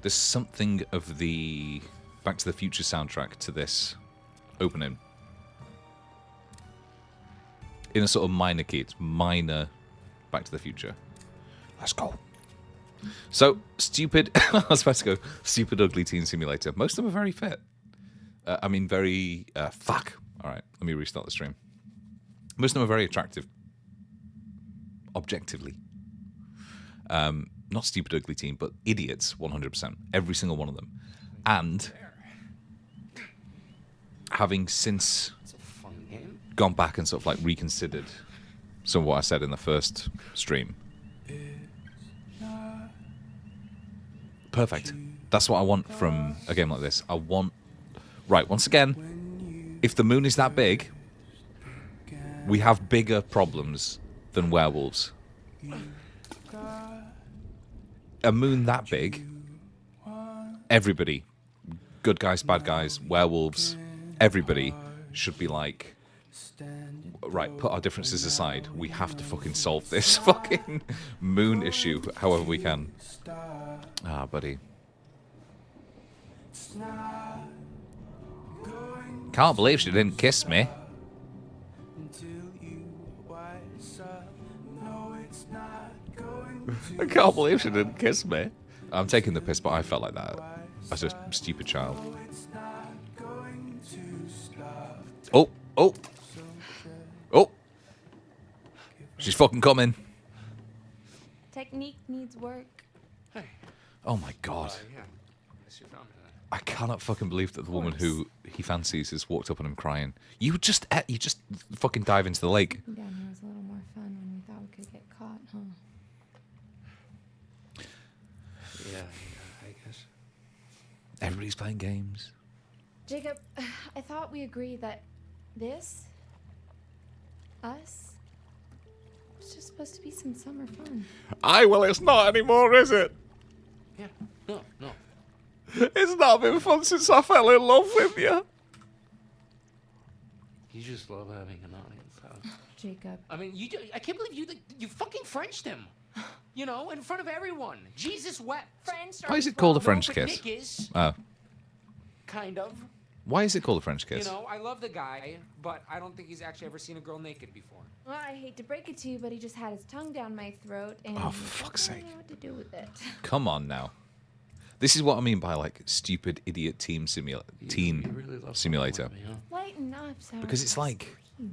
There's something of the Back to the Future soundtrack to this opening. In a sort of minor key. It's minor Back to the Future. Let's go. So, stupid... I was about to go, stupid, ugly teen simulator. Most of them are very fit. I mean, very... fuck. All right, let me restart the stream. Most of them are very attractive. Objectively. Not stupid, ugly teen, but idiots, 100%. Every single one of them. And having since gone back and sort of like reconsidered some of what I said in the first stream. Perfect. That's what I want from a game like this. I want... Right, once again, if the moon is that big, we have bigger problems than werewolves. A moon that big, everybody, good guys, bad guys, werewolves, everybody should be like, right, put our differences aside. We have to fucking solve this fucking moon issue however we can. Ah, buddy. Can't believe she didn't kiss me. I can't believe she didn't kiss me. I'm taking the piss, but I felt like that as a stupid child. Oh, oh, oh. She's fucking coming. Technique needs work. Oh my god. I cannot fucking believe that the woman who he fancies has walked up on him crying. You just fucking dive into the lake. Down here was a little more fun when we thought we could get caught, huh? Yeah, I guess. Everybody's playing games. Jacob, I thought we agreed that this, us, was just supposed to be some summer fun. Well, it's not anymore, is it? Yeah, no. It's not been fun since I fell in love with you. You just love having an audience, huh? Jacob. I mean, I can't believe you fucking Frenched him. You know, in front of everyone. Jesus wept. French. Why is it called a French But kiss? Nick is, Oh. kind of. Why is it called a French You kiss? know, I love the guy, but I don't think he's actually ever seen a girl naked before. Well, I hate to break it to you, but he just had his tongue down my throat, and Oh, for fuck's I don't sake. know what to do with it. Come on now. This is what I mean by like stupid idiot teen You really love simulator. fucking with me, huh? Lighten up, Sarah. Because it's like Please.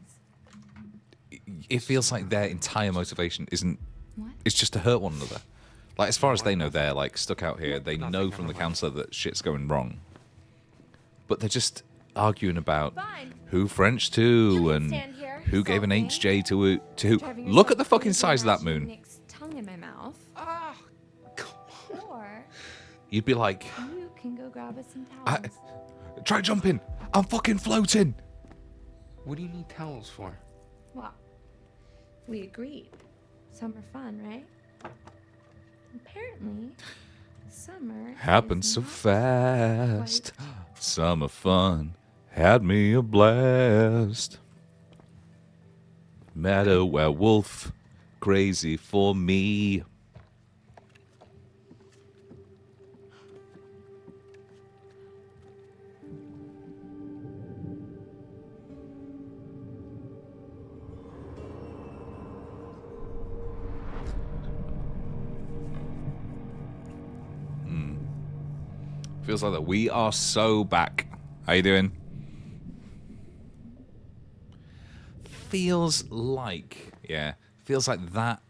it feels like their entire motivation isn't. What? It's just to hurt one another. Like as far as they know, they're like stuck out here. They know from the counselor that shit's going wrong. But they're just arguing about Fine. who French You to can and stand here, who gave an sulking, HJ to who. driving Look yourself at the fucking crazy size of that mashing moon. Nick's tongue in my mouth. Ah, Or You'd be like, you can go grab us some towels. try jumping. I'm fucking floating. What do you need towels for? Well, we agreed. Summer fun, right? Apparently, summer Happened is so not fast. quite- Summer fun had me a blast. Met a werewolf, crazy for me. Feels like that. We are so back. How you doing? Feels like, feels like that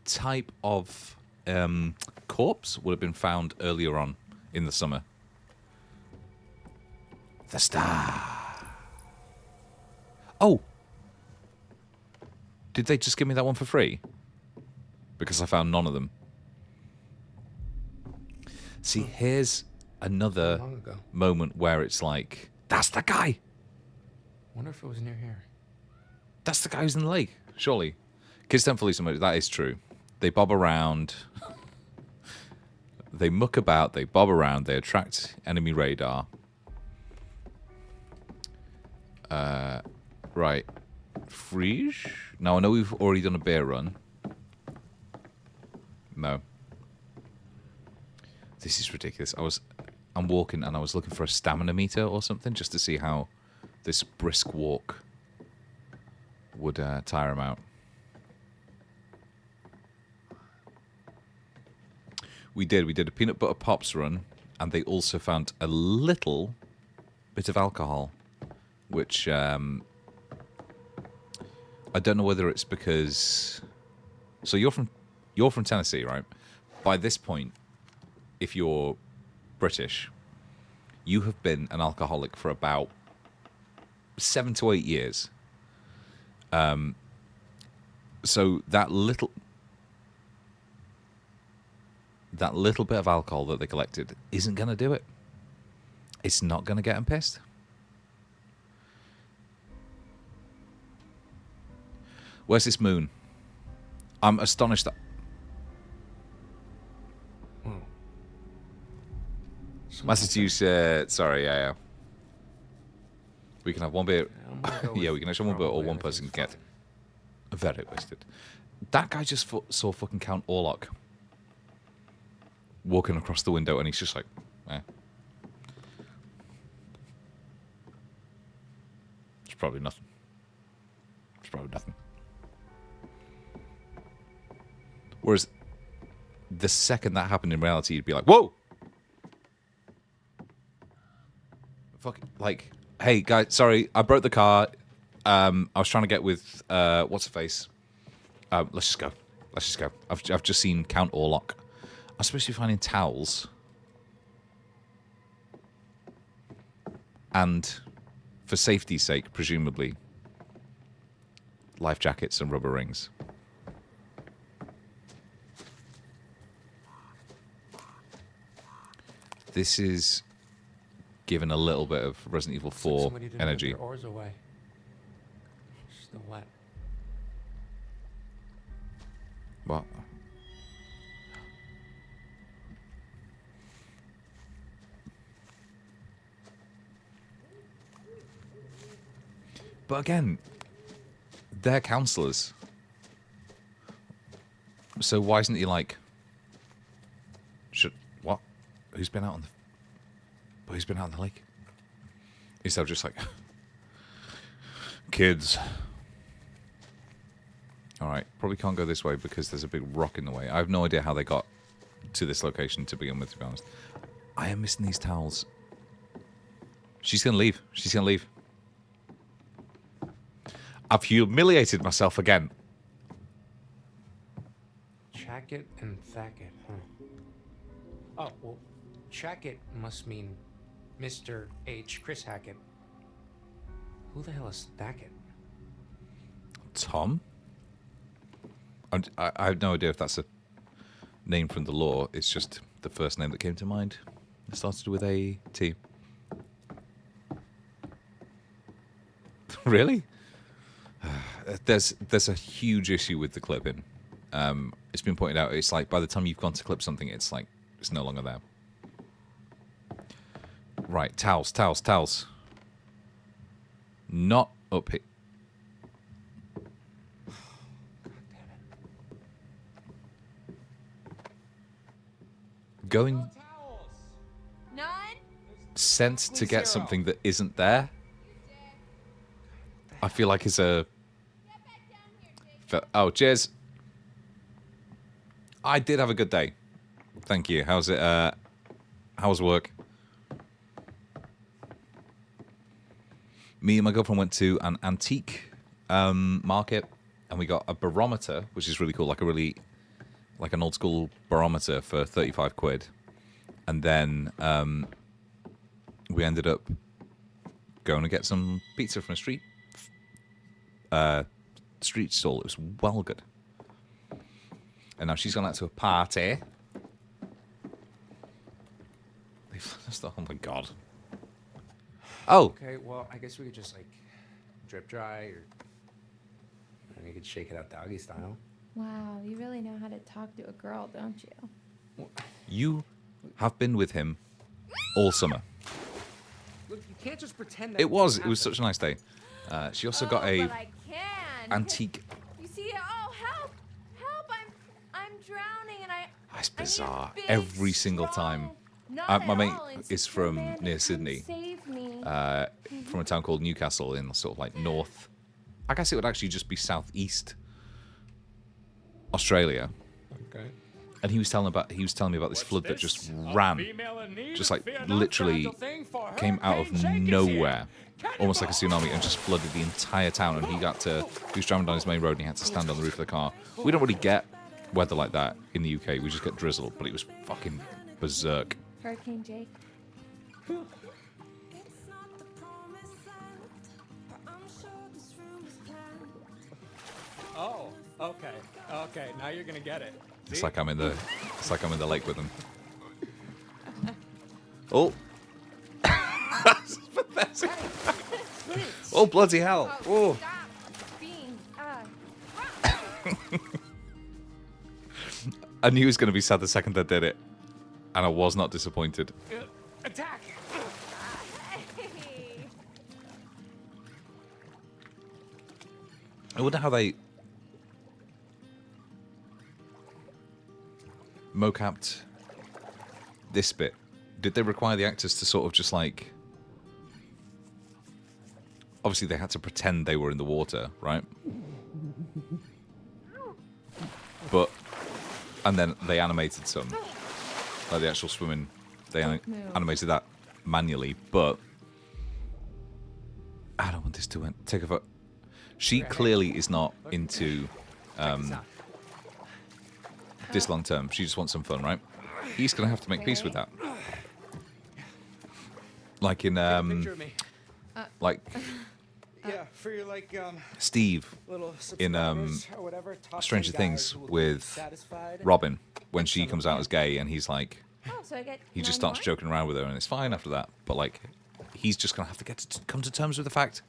type of corpse would have been found earlier on in the summer. The star. Oh. Did they just give me that one for free? Because I found none of them. See, here's another Long ago. moment where it's like, that's the guy. Wonder if it was near here. That's the guy who's in the lake, surely. Kids don't fully submerge. That is true. They bob around. They muck about. They bob around. They attract enemy radar. Right. Frige? Now, I know we've already done a bear run. No. This is ridiculous. I'm walking and I was looking for a stamina meter or something just to see how this brisk walk would tire him out. We did a peanut butter pops run, and they also found a little bit of alcohol, which I don't know whether it's because. So you're from Tennessee, right? By this point, if you're British, you have been an alcoholic for about 7 to 8 years. So that little bit of alcohol that they collected isn't going to do it. It's not going to get them pissed. Where's this moon? I'm astonished that... Massachusetts. Sorry, yeah. We can have one beer. Yeah, we can actually have one beer, or one person can get very wasted. That guy just saw fucking Count Orlok walking across the window, and he's just like, eh. It's probably nothing. Whereas the second that happened in reality, you'd be like, whoa! Fuck, like, hey, guys, sorry, I broke the car. I was trying to get with, what's her face? Let's just go. I've just seen Count Orlok. I'm supposed to be finding towels. And, for safety's sake, presumably, life jackets and rubber rings. This is given a little bit of Resident Evil 4 energy. Their oars away. Still wet. What? But again, they're counselors. So why isn't he like... What? Who's been out on the lake? Instead of just like... Kids. Alright, probably can't go this way because there's a big rock in the way. I have no idea how they got to this location to begin with, to be honest. I am missing these towels. She's going to leave. I've humiliated myself again. Chackett and Thackett, huh? Oh, well, Chackett must mean Mr. H. Chris Hackett. Who the hell is Thackett? Tom? I have no idea if that's a name from the lore. It's just the first name that came to mind. It started with a T. Really? There's a huge issue with the clipping. It's been pointed out. It's like by the time you've gone to clip something, it's like it's no longer there. Right, towels. Not up here. Going None? sent to get something that isn't there, I feel like is a... Oh, cheers. I did have a good day. Thank you. How's it? How's work? Me and my girlfriend went to an antique market, and we got a barometer, which is really cool, like an old school barometer for 35 quid. And then we ended up going to get some pizza from a street stall. It was well good. And now she's gone out to a party. Oh my god. Oh. Okay, well, I guess we could just, like, drip dry, or we could shake it out doggy style. Wow, you really know how to talk to a girl, don't you? You have been with him all summer. Look, you can't just pretend that It was such a nice day. She also got a But I can. antique... You see, oh, help! I'm drowning, and It's I need a bizarre. big, Every single strong, time. not My at mate all is insecure from man to near come Sydney. Save me. From a town called Newcastle in sort of like north. I guess it would actually just be southeast Australia. Okay. And he was telling me about this flood that just ran, just like literally came out of nowhere, almost like a tsunami, and just flooded the entire town. And he was driving down his main road and he had to stand on the roof of the car. We don't really get weather like that in the UK. We just get drizzle, but it was fucking berserk. Hurricane Jake. Oh, okay. Okay, now you're gonna get it. It's like I'm in the lake with them. Oh. That's pathetic. Oh, bloody hell. Oh. Stop being, I knew he was going to be sad the second I did it. And I was not disappointed. Attack! hey. I wonder how they mocapped this bit. Did they require the actors to sort of just like... Obviously they had to pretend they were in the water, right? But... And then they animated some. Like the actual swimming. They animated that manually, but... I don't want this to take a photo. She clearly is not into this long term. She just wants some fun, right? He's gonna have to make peace with that. Like in Picture of me. like Yeah, for your like Steve little in subscribers or whatever. Top Stranger 10 Things guys who will be with satisfied. Robin when she comes out as gay and he's like Oh, so I get he just 9 starts more? joking around with her and it's fine after that. But like he's just gonna have to get to come to terms with the fact.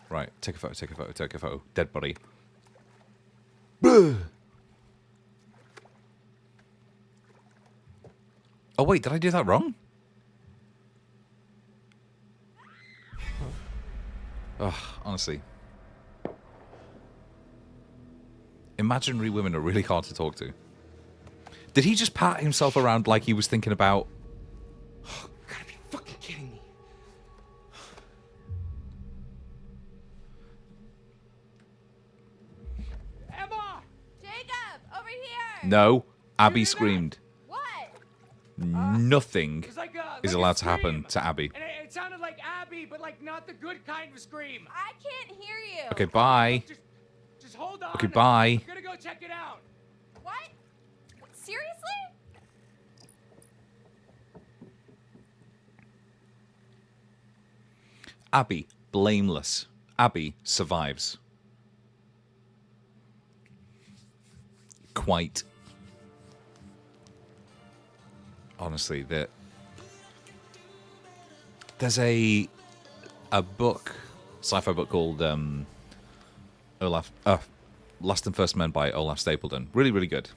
Right, take a photo, take a photo, take a photo. Dead body. Oh wait, did I do that wrong? Ugh, honestly. Imaginary women are really hard to talk to. Did he just pat himself around like he was thinking about... Gotta be fucking kidding me. Emma! Jacob, over here. No, Abby hear that? screamed. What? Nothing It was like is a allowed to happen scream. to Abby. And it sounded like Abby, but like not the good kind of scream. I can't hear you. Okay, bye. Just hold on. Okay, bye. I'm gonna go check it out. What? Seriously? Abby, blameless. Abby survives. Quite. Honestly, there's a book, sci-fi book called Last and First Men by Olaf Stapledon. Really, really good.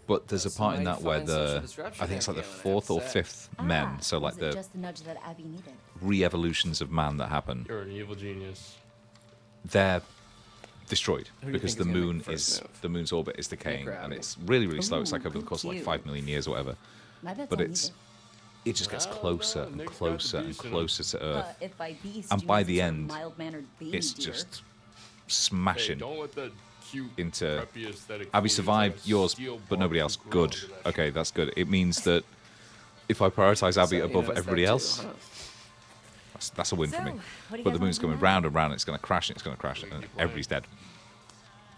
But there's a part in that where I think it's like the fourth or fifth men, so like was it the just the nudge that Abby needed? re-evolutions of man that happen, You're an evil genius. they're destroyed Who do you because think the is gonna moon make the first is move? the moon's orbit is decaying or and Abby? it's really, really slow. It's like over the Ooh, course of like cute. 5 million years or whatever. My bet's But on it's either. it just gets Well, closer no, and Nick's got closer the and beast in him. closer to Earth. But if by beast And you by mean the some sort of end, mild-mannered baby It's deer, just Hey, smashing don't let the cute, into preppy aesthetic Abby fool you. survived It's like a yours, steel but nobody bar else. to grow Good. into that Okay, shit. that's good. It means that if I prioritize Abby So he above knows everybody that too, else, huh? that's a win for So, me. what do you But the guys moon's want going to round and round. And it's going to crash. And it's going to crash, and everybody's dead.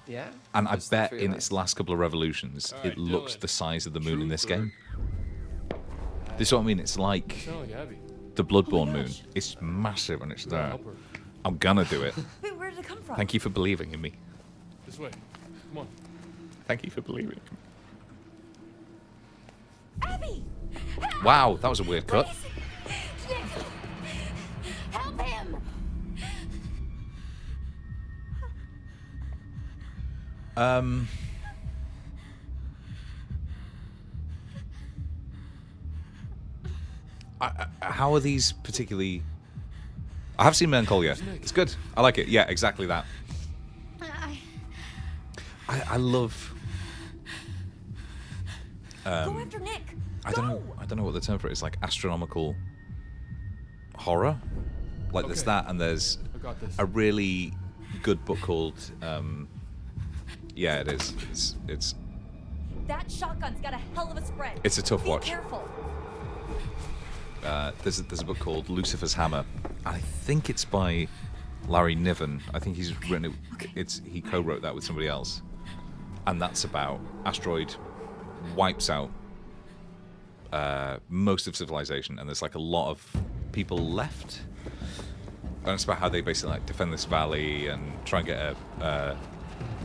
Yeah. And I Just bet for in that. its last couple of revolutions, All right, it looks Dylan. the size of the moon in this Truth or- game. This is what I mean. It's like Sound like Abby. the Bloodborne Oh my moon. gosh. It's massive and it's there. Help her. I'm gonna do it. Wait, where did it come from? Thank you for believing in me. This way. Come on. Thank you for believing in me. Abby! Wow, that was a weird cut. Jacob! Help him! How are these particularly... I have seen Melancholia. It's good. I like it. Yeah, exactly that. I love Go after Nick. I don't know what the term for it is, like astronomical horror. Like there's Okay. that, and there's I got this. a really good book called yeah, it is. It's That shotgun's got a hell of a spread. It's a tough Be watch. careful. there's a book called Lucifer's Hammer. I think it's by Larry Niven. I think he's written it. He co-wrote that with somebody else, and that's about asteroid wipes out most of civilization, and there's like a lot of people left. And it's about how they basically like defend this valley and try and get a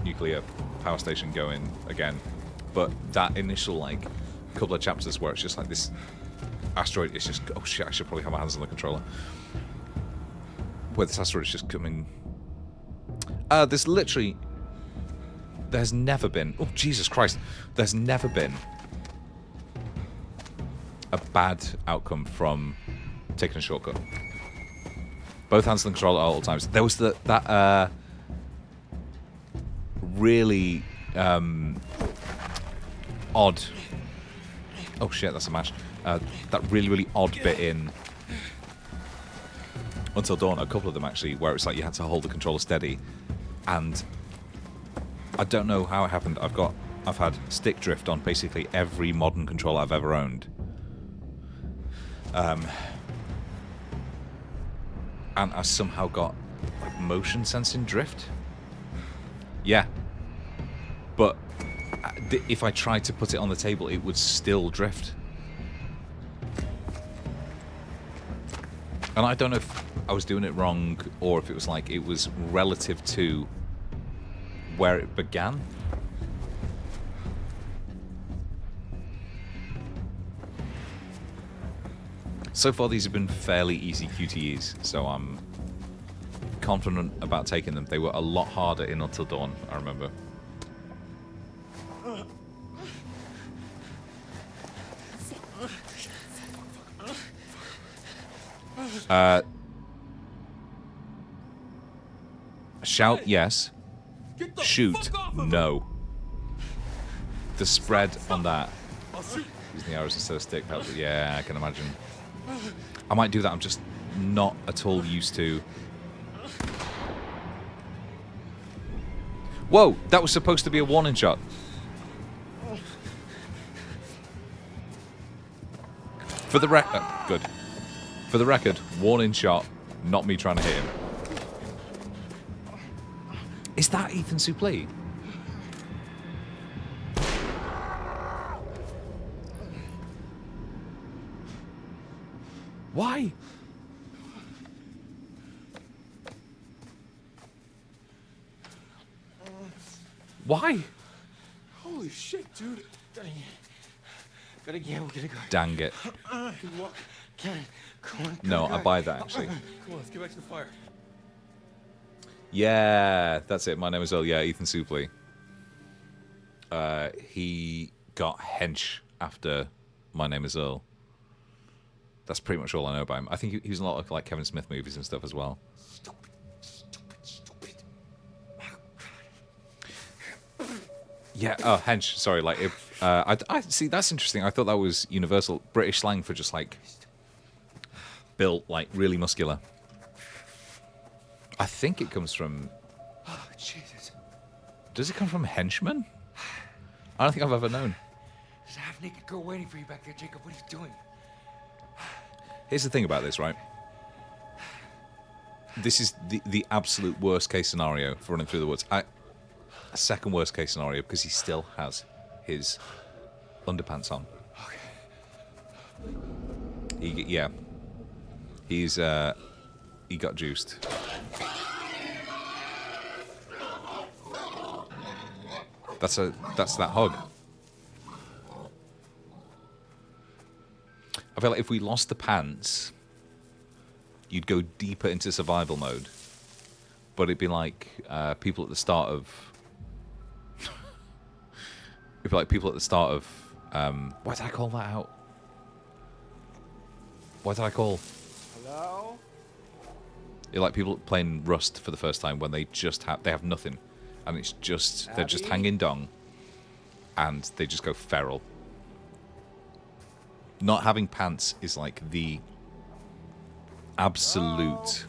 nuclear power station going again. But that initial like couple of chapters where it's just like this asteroid is just, oh shit, I should probably have my hands on the controller. Where this asteroid is just coming. There's never been, oh Jesus Christ, there's never been a bad outcome from taking a shortcut. Both hands on the controller at all times. There was that really odd. Oh shit, that's a match. That really odd bit in Until Dawn, a couple of them actually, where it's like you had to hold the controller steady, and I don't know how it happened. I've had stick drift on basically every modern controller I've ever owned. And I somehow got like motion sensing drift. Yeah. But if I tried to put it on the table, it would still drift. And I don't know if I was doing it wrong or if it was like it was relative to where it began. So far, these have been fairly easy QTEs, so I'm confident about taking them. They were a lot harder in Until Dawn, I remember. Shout, yes. Shoot, no. The spread on that. Using the arrows instead of stick, yeah, I can imagine. I might do that, I'm just not at all used to. Whoa, that was supposed to be a warning shot. For the record, good. For the record, warning shot, not me trying to hit him. Is that Ethan Suplee? Why? Why? Holy shit, dude. Gotta gamble, gotta go. Dang it. Can you walk? Come on. No, I buy that actually. Come on, let's get back to the fire. Yeah, that's it. My name is Earl. Yeah, Ethan Suplee. He got hench after My Name is Earl. That's pretty much all I know about him. I think he was in a lot of like Kevin Smith movies and stuff as well. Stupid. Yeah. Oh, hench. Sorry. Like, if I see. That's interesting. I thought that was universal British slang for just like built, like really muscular. I think it comes from. Oh, Jesus. Does it come from henchman? I don't think I've ever known. There's a half-naked girl waiting for you back there, Jacob. What are you doing? Here's the thing about this, right? This is the absolute worst case scenario for running through the woods. Second worst case scenario because he still has his underpants on. Okay. He got juiced. That's that hog. I feel like if we lost the pants, you'd go deeper into survival mode. But it'd be like people at the start of. It'd be like people at the start of. Why did I call that out? What did I call? Hello? You're like people playing Rust for the first time when they have nothing, and it's just they're just Abby? hanging dong, and they just go feral. Not having pants is like the absolute.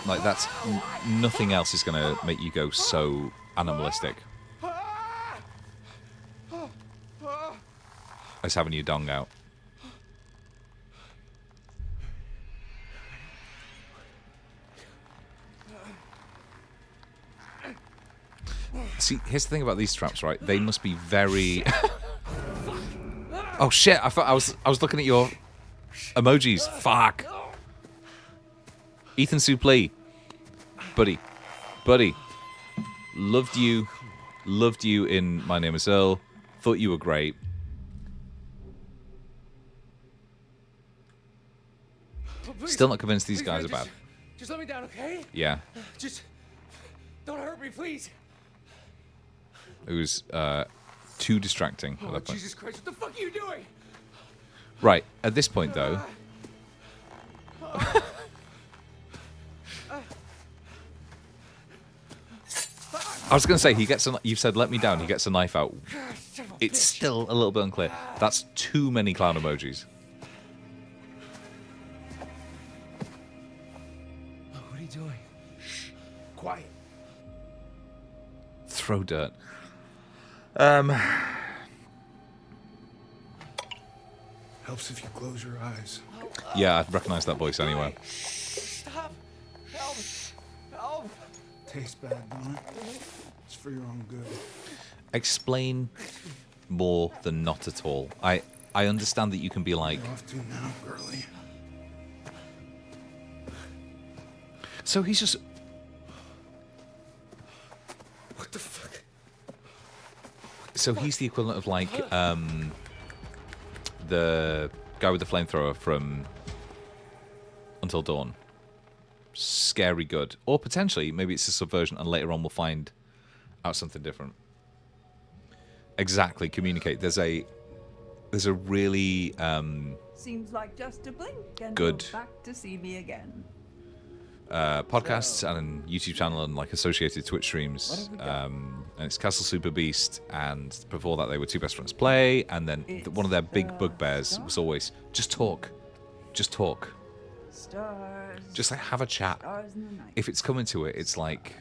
Like that's nothing else is gonna make you go so animalistic as having your dong out. See, here's the thing about these traps, right? They must be very. Oh shit! I thought I was looking at your emojis. Fuck. Ethan Suplee, buddy, loved you in My Name Is Earl. Thought you were great. Still not convinced these guys are bad. Just let me down, okay? Yeah, Just don't hurt me, please. it was too distracting at Oh, that point. Jesus Christ, what the fuck are you doing? Right, at this point though, I was gonna say he gets a. You've said let me down. He gets a knife out. Son of a It's bitch. still a little bit unclear. That's too many clown emojis. Oh, what are you doing? Shh. Quiet. Throw dirt. Helps if you close your eyes. Yeah, I'd recognise that voice anyway. Stop. Help. Help. Tastes bad, don't it? It's for your own good. Explain more than not at all. I understand that you can be like. You're off to now, girly. So he's just. What the fuck? So he's the equivalent of like the guy with the flamethrower from Until Dawn. Scary good. Or potentially, maybe it's a subversion and later on we'll find out something different. Exactly, communicate. There's a really Seems like just a blink and Good. you're back to see me again. podcasts and a YouTube channel and like associated Twitch streams. What have we got? And it's Castle Super Beast, and before that they were Two Best Friends Play, and then one of their big bugbears was always just talk. Stars. Just like have a chat. Stars in the night. If it's coming to it, it's like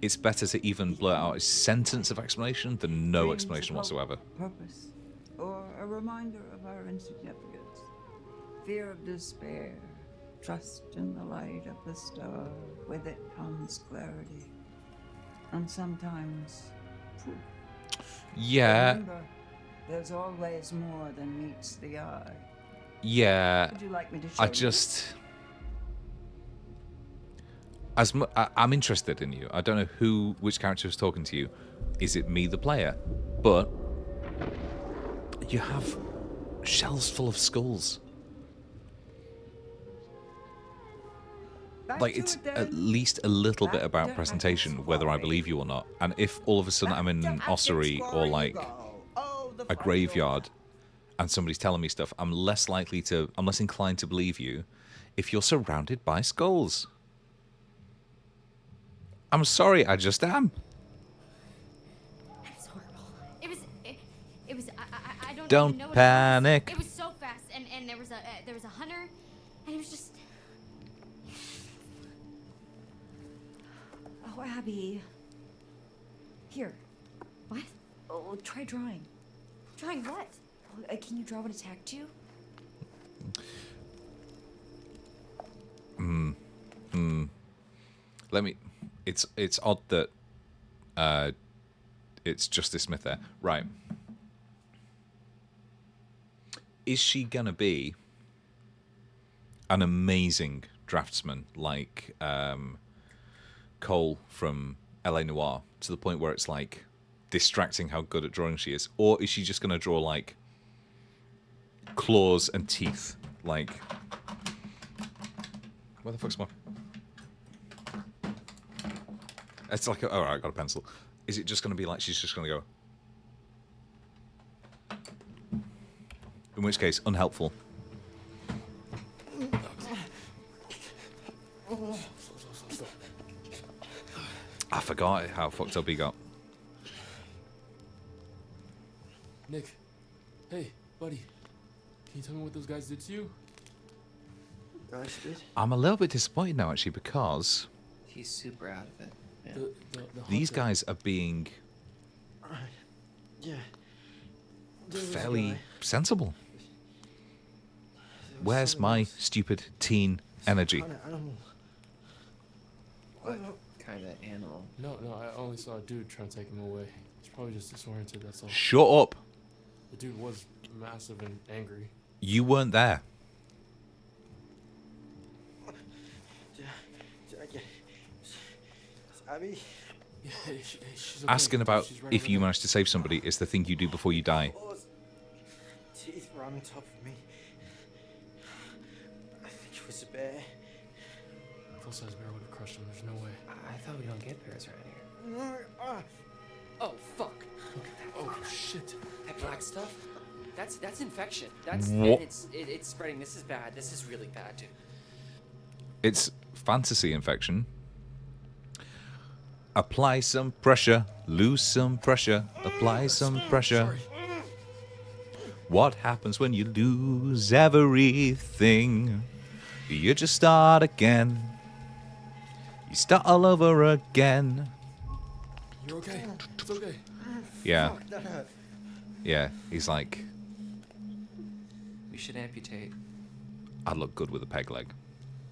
it's better to even blurt out a sentence of explanation than no Dreams explanation of hope, whatsoever. Purpose, or a reminder of our insignificance. Fear of despair. Trust in the light of the star. With it comes clarity. And sometimes proof. Yeah, Remember, there's always more than meets the eye. yeah. Would you like me to show I you? just I'm interested in you. I don't know which character is talking to you. Is it me, the player? But you have shells full of skulls. Back Like to it's it then. at least a little bit Back about to presentation, Hackett's whether I Quarry. believe you or not. And if all of a sudden I'm in an ossuary or like a graveyard and somebody's telling me stuff, I'm less inclined to believe you if you're surrounded by skulls. I'm sorry, I just am. It's horrible. It was. I don't. Don't even know what panic. It was so fast, and there was a hunter, and it was just. Oh, Abby. Here. What? Oh, try drawing. Trying what? Can you draw what attacked you? Let me. It's odd that it's Justice Smith there, right? Is she gonna be an amazing draftsman like Cole from LA Noire, to the point where it's like distracting how good at drawing she is, or is she just gonna draw like claws and teeth, like where the fuck's my? It's like, all right, I got a pencil. Is it just going to be like she's just going to go? In which case, unhelpful. I forgot how fucked up he got. Nick, Hey, buddy. Can you tell me what those guys did to you? Gosh, did. I'm a little bit disappointed now, actually, because He's super out of it. Yeah. The these hunter. guys are being Yeah. There was a fairly guy. sensible. There was Where's someone my else. stupid teen energy? Kind of animal. What kind of animal? No, I only saw a dude trying to take him away. He's probably just disoriented, that's all. Shut up. The dude was massive and angry. You weren't there. Abby? Yeah, she's okay. Asking about She's right if over you there. manage to save somebody is the thing you do before you die. Teeth were on top of me. I think it was a bear. Full-size bear would have crushed him. There's no way. I thought we don't get bears around here. No, Oh, fuck. Look at that. Oh, shit. That black stuff? That's infection. That's What? and it's spreading. This is bad. This is really bad, dude. It's fantasy infection. Apply some pressure, lose some pressure, apply some pressure. What happens when you lose everything? You just start again. You start all over again. You're okay. It's okay. Yeah, fuck, that hurt. yeah. He's like, We should amputate. I'd look good with a peg leg.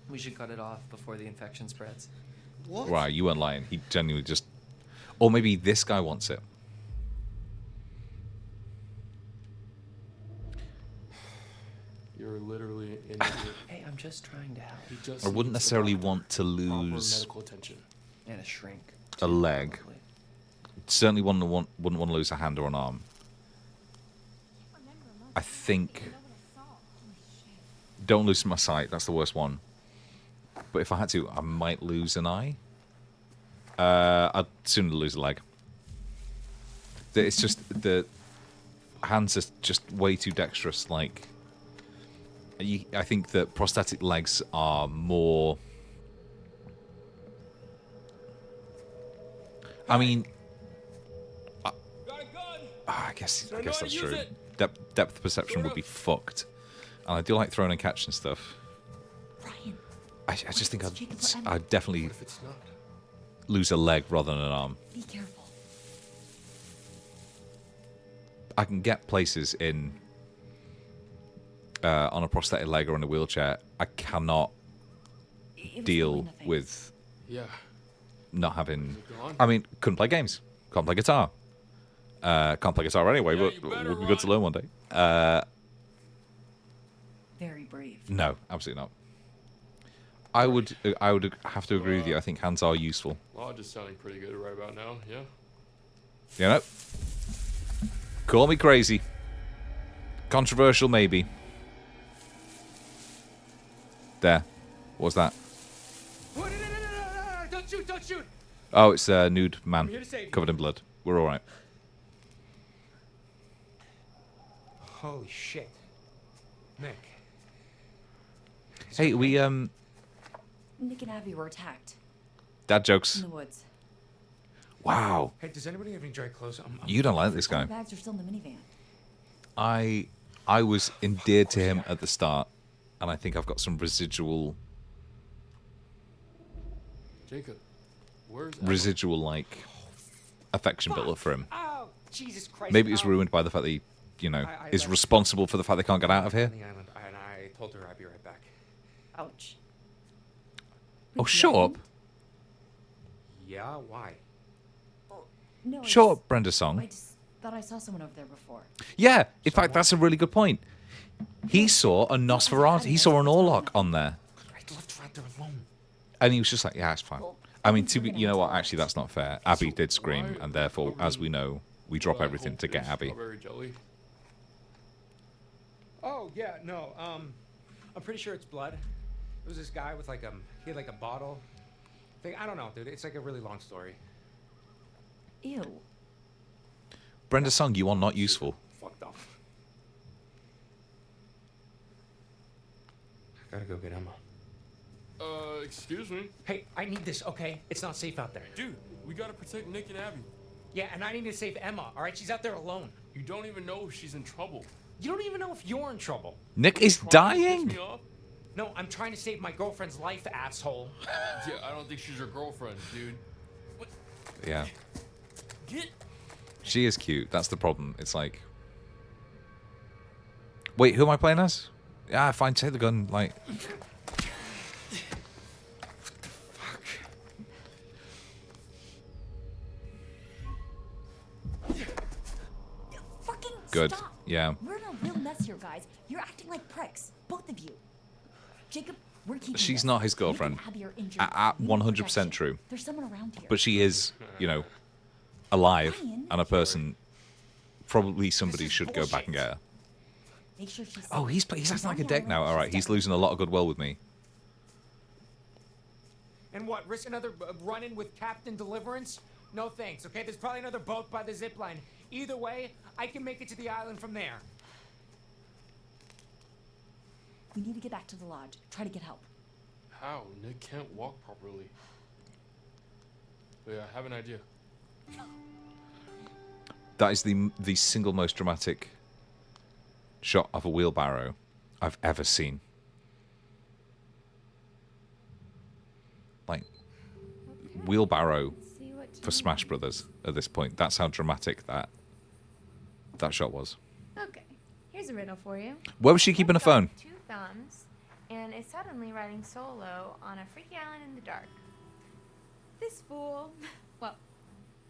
We should cut it off before the infection spreads. What? Right, you weren't lying. He genuinely just, or maybe this guy wants it. You're literally an idiot. Hey, I'm just trying to help. He just I wouldn't needs a necessarily doctor. want to Proper lose medical attention. And a shrink. a leg. Probably. Certainly wouldn't want to lose a hand or an arm. I think don't lose my sight. That's the worst one. But if I had to, I might lose an eye. I'd sooner lose a leg. It's just the hands are just way too dexterous. Like, I think that prosthetic legs are more. I mean, I guess that's true. Depth perception would be fucked, and I do like throwing and catch and stuff. Ryan, I just think Jacob, for Emma. I'd definitely What if it's not? lose a leg rather than an arm. be careful. I can get places in on a prosthetic leg or in a wheelchair. I cannot It was really deal nothing. with Yeah. not having. Is it gone? I mean, couldn't play games. Can't play guitar. Can't play guitar anyway, Yeah, but you better would be good to run. learn one day. Very brave. No, absolutely not. I would have to agree with you. I think hands are useful. Lodge is sounding pretty good right about now, yeah? You know? Call me crazy. Controversial, maybe. There. What was that? No, don't shoot, don't shoot. Oh, it's a nude man here to save you. covered in blood. We're all right. Holy shit. Nick. Hey, we Nick and Abby were attacked dad in jokes. the woods. Wow, Hey, does anybody have any dry clothes? I'm you don't like this All guy. the bags are still in the minivan. I was endeared to him at the start, and I think I've got some residual Jacob, where's Emma? residual like affection built up for him. Oh, Jesus Christ. Maybe it's Ow. ruined by the fact that he, I is left- responsible for the fact they can't get out of here. on the island, and I told her I'd be right back. Ouch. Oh, shut up. Yeah, why? No, I Shut just- up, Brenda I Song. just thought I saw someone over there before. Yeah, in fact, that's a really good point. He saw a Nosferatu. He saw an Orlok on there. I left her out there alone. And he was just like, yeah, it's fine. Well, I mean, we're gonna you know have what? to Actually, that's not fair. Abby did scream, Why and therefore, are as we- we know, we drop What I everything hope to get is Abby. Strawberry jelly. Oh, yeah, no, I'm pretty sure it's blood. It was this guy with like, he had like a bottle thing. I don't know, dude. It's like a really long story. Ew. Brenda Song, you are not useful. Fucked up. I gotta go get Emma. Excuse me? Hey, I need this, okay? It's not safe out there. Dude, we gotta protect Nick and Abby. Yeah, and I need to save Emma, all right? She's out there alone. You don't even know if she's in trouble. You don't even know if you're in trouble. Nick is Piss dying. me off? No, I'm trying to save my girlfriend's life, asshole. Yeah, I don't think she's your girlfriend, dude. Yeah. Get. She is cute. That's the problem. It's like, wait, who am I playing as? Yeah, fine. Take the gun. Like, Fucking good. stop. Yeah. We're in a real mess here, guys. You're acting like pricks, both of you. Jacob, we're keeping She's this. not his Nick and girlfriend. Abby are injured. At We need 100% protection. true. There's someone around here. But she is, you know, alive Ryan, and a person. Probably somebody is should go back and get her. Make sure she's Oh, safe. he's She's acting on like a the dick island. now. All right, She's he's dead. losing a lot of goodwill with me. And what, risk another run-in with Captain Deliverance? No thanks, okay? There's probably another boat by the zip line. Either way, I can make it to the island from there. We need to get back to the lodge. Try to get help. How? Nick can't walk properly. But yeah, I have an idea. That is the single most dramatic shot of a wheelbarrow I've ever seen. Like, wheelbarrow for Smash Brothers at this point. That's how dramatic that shot was. Okay, here's a riddle for you. Where was she keeping her Nick got phone? 2 thumbs and is suddenly riding solo on a freaky island in the dark. This fool, well,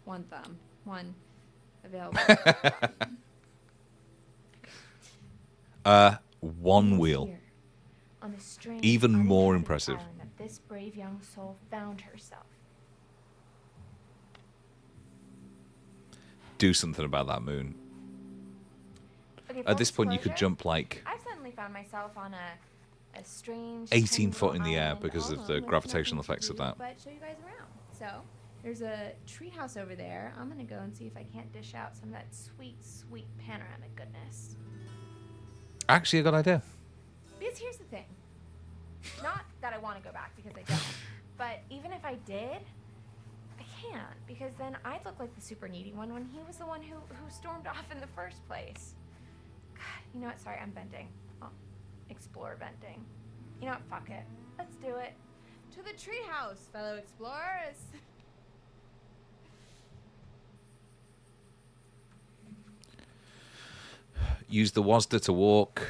1 thumb, 1 available. One wheel. Here, on the strange, Even more uninhabited impressive. island that this brave young soul found herself. Do something about that moon. Okay, At full this point, you could disclosure, jump like I've suddenly found myself on a strange 18 tiny foot in little the air island because of alone the with gravitational nothing to effects of do that. But show you guys around. So there's a treehouse over there. I'm gonna go and see if I can't dish out some of that sweet, sweet panoramic goodness. Actually, a good idea. Because here's the thing. Not that I want to go back because I don't. But even if I did, I can't because then I'd look like the super needy one when he was the one who stormed off in the first place. God, you know what? Sorry, I'm venting. Oh, explore venting. You know what? Fuck it. Let's do it. To the treehouse, fellow explorers. Use the WASDA to walk.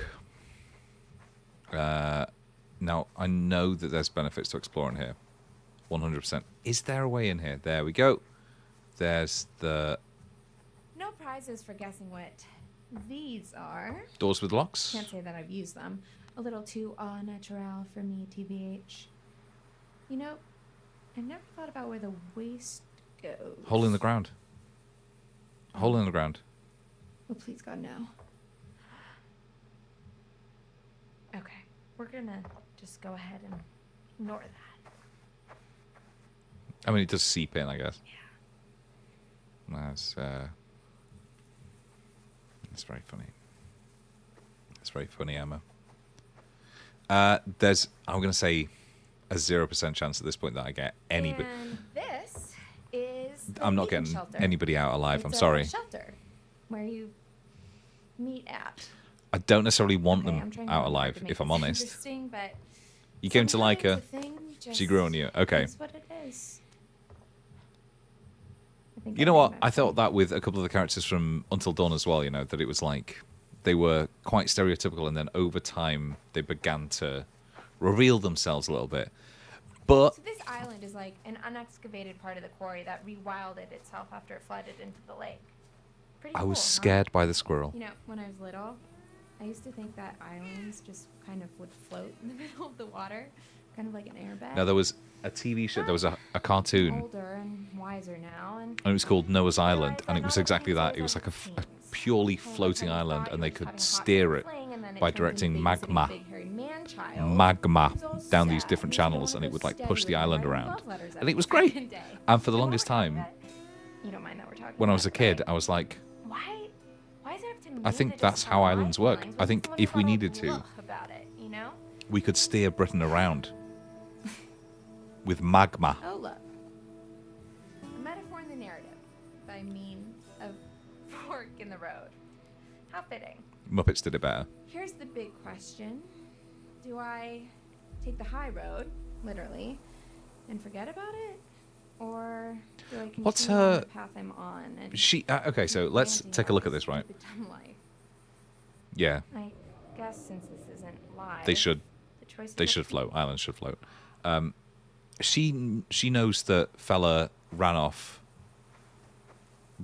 Now, I know that there's benefits to exploring here. 100%. Is there a way in here? There we go. There's the No prizes for guessing what these are. doors with locks. Can't say that I've used them. A little too au naturel for me, TBH. You know, I've never thought about where the waste goes. Hole in the ground. Hole in the ground. Oh, please, God, no. Okay, we're gonna just go ahead and ignore that. I mean, it does seep in, I guess. Yeah. That's very funny. It's very funny, Emma. There's, I'm going to say, a 0% chance at this point that I get anybody. And this is the I'm not meeting getting shelter. anybody out alive. It's I'm a sorry. shelter where you meet at. I don't necessarily want Okay, I'm them trying out really hard alive, to make if I'm this honest. Interesting, but You came to like her. sometimes a thing She just grew on you. Okay. is what it is. I think You I know made what? my I thought point. that with a couple of the characters from Until Dawn as well, you know, that it was like they were quite stereotypical and then over time they began to reveal themselves a little bit. But So this island is like an unexcavated part of the quarry that rewilded itself after it flooded into the lake. Pretty I cool, was huh? scared by the squirrel. You know, when I was little, I used to think that islands just kind of would float in the middle of the water, kind of like an airbag. Now, there was a TV show, there was a I'm cartoon, older and wiser now, and and it was called Noah's I Island, realized and that it was not exactly everything that. It was goes like a as it seems. purely Kind of like floating how you island, thought and you they were just could having a hot steer summer it fling, and then it by turned directing into babysitting magma. a big hairy man-child magma who's all down these sad different and doesn't channels, wanna and it go would like steady push the and island writing around. love letters And every it was great. fucking day. And for the And while longest we're talking time, about it, you don't mind that we're talking when I about was a it, kid, but I was like, why does it have to I mean think that that's just how follow islands work. lifelines? I What think if if we someone needed got to, a look about it, you know? we could steer Britain around with magma. Oh, look. A metaphor in the narrative by means of fork in the road. How fitting. Muppets did it better. Here's the big question. Do I take the high road, literally, and forget about it? Or do I continue What's on her- the path I'm on? And Okay, so keep let's ranting take a about look at this this, right? stupid dumb life? Yeah, I guess since this isn't live, they should. the choice is They up should to you. float. Islands should float. She knows that fella ran off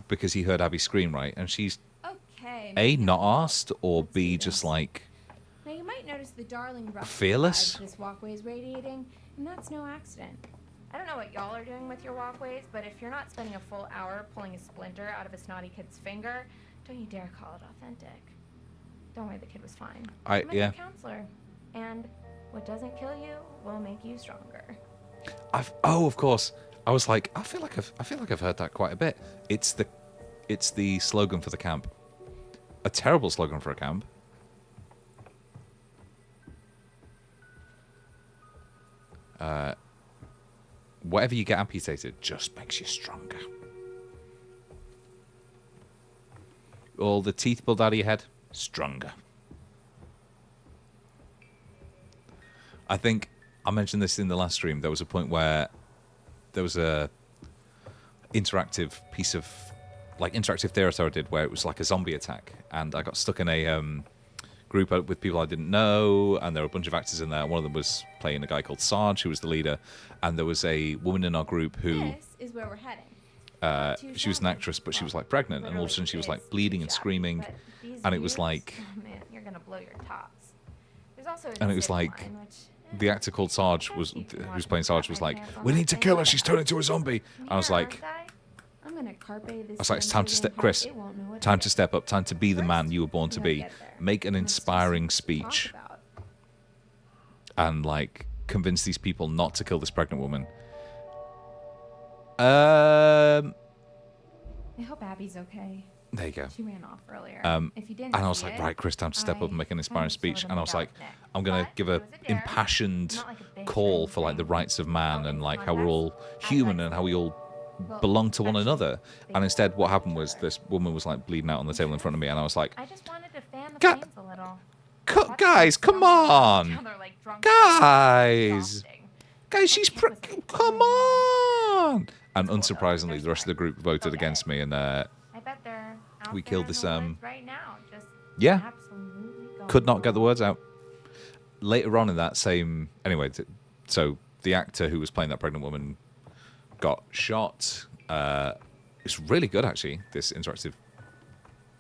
because he heard Abby scream, right? And she's Okay. A, maybe not I'm asked, or Let's B, do just this. like, Now you might notice the darling rough Fearless? vibe this walkway is radiating, and that's no accident. I don't know what y'all are doing with your walkways, but if you're not spending a full hour pulling a splinter out of a snotty kid's finger, don't you dare call it authentic. Don't worry, the kid was fine. I'm a yeah. good counselor, and what doesn't kill you will make you stronger. of course. I was like, I feel like I've heard that quite a bit. It's the slogan for the camp. A terrible slogan for a camp. Whatever you get amputated just makes you stronger. All the teeth pulled out of your head, stronger. I think I mentioned this in the last stream. There was a point where there was a interactive piece of interactive theatre I did where it was like a zombie attack, and I got stuck in a group with people I didn't know, and there were a bunch of actors in there. One of them was playing a guy called Sarge, who was the leader, and there was a woman in our group who This is where we're heading. she was an actress, but she was like pregnant, and all of a sudden she was like bleeding and screaming, and it was like, oh man, you're gonna blow your tops. There's also and it was like, the actor called Sarge who was playing Sarge was like, "We need to kill her. She's turned into a zombie." I was like, I'm gonna carpe this it's time to step, Chris. Time to step up. Time to be the man you were born to be. Make an inspiring speech, and like convince these people not to kill this pregnant woman. I hope Abby's okay. There you go. She ran off earlier. If you And didn't I was see like, it, right, Chris, time to step up and make an inspiring kind of speech. sorta And I was made like, out with Nick. I'm going to But give it a was a dare, impassioned not like a big call thing for like the thing. rights of man and like how we're all Contest, human advice. and how we all Well, belong to one actually, another. they And instead, what did happened to was her. this woman was like bleeding out on the table in front of me, and I was like, I just wanted to fan the Ga- flames a little. guys, come on, guys, she's come on. And unsurprisingly, the rest of the group voted against me, and I bet they're out we there killed in this, the woods right now, just yeah, absolutely going could not get the for it. words out. Later on in that same, anyway, so the actor who was playing that pregnant woman got shot. It's really good, actually, this interactive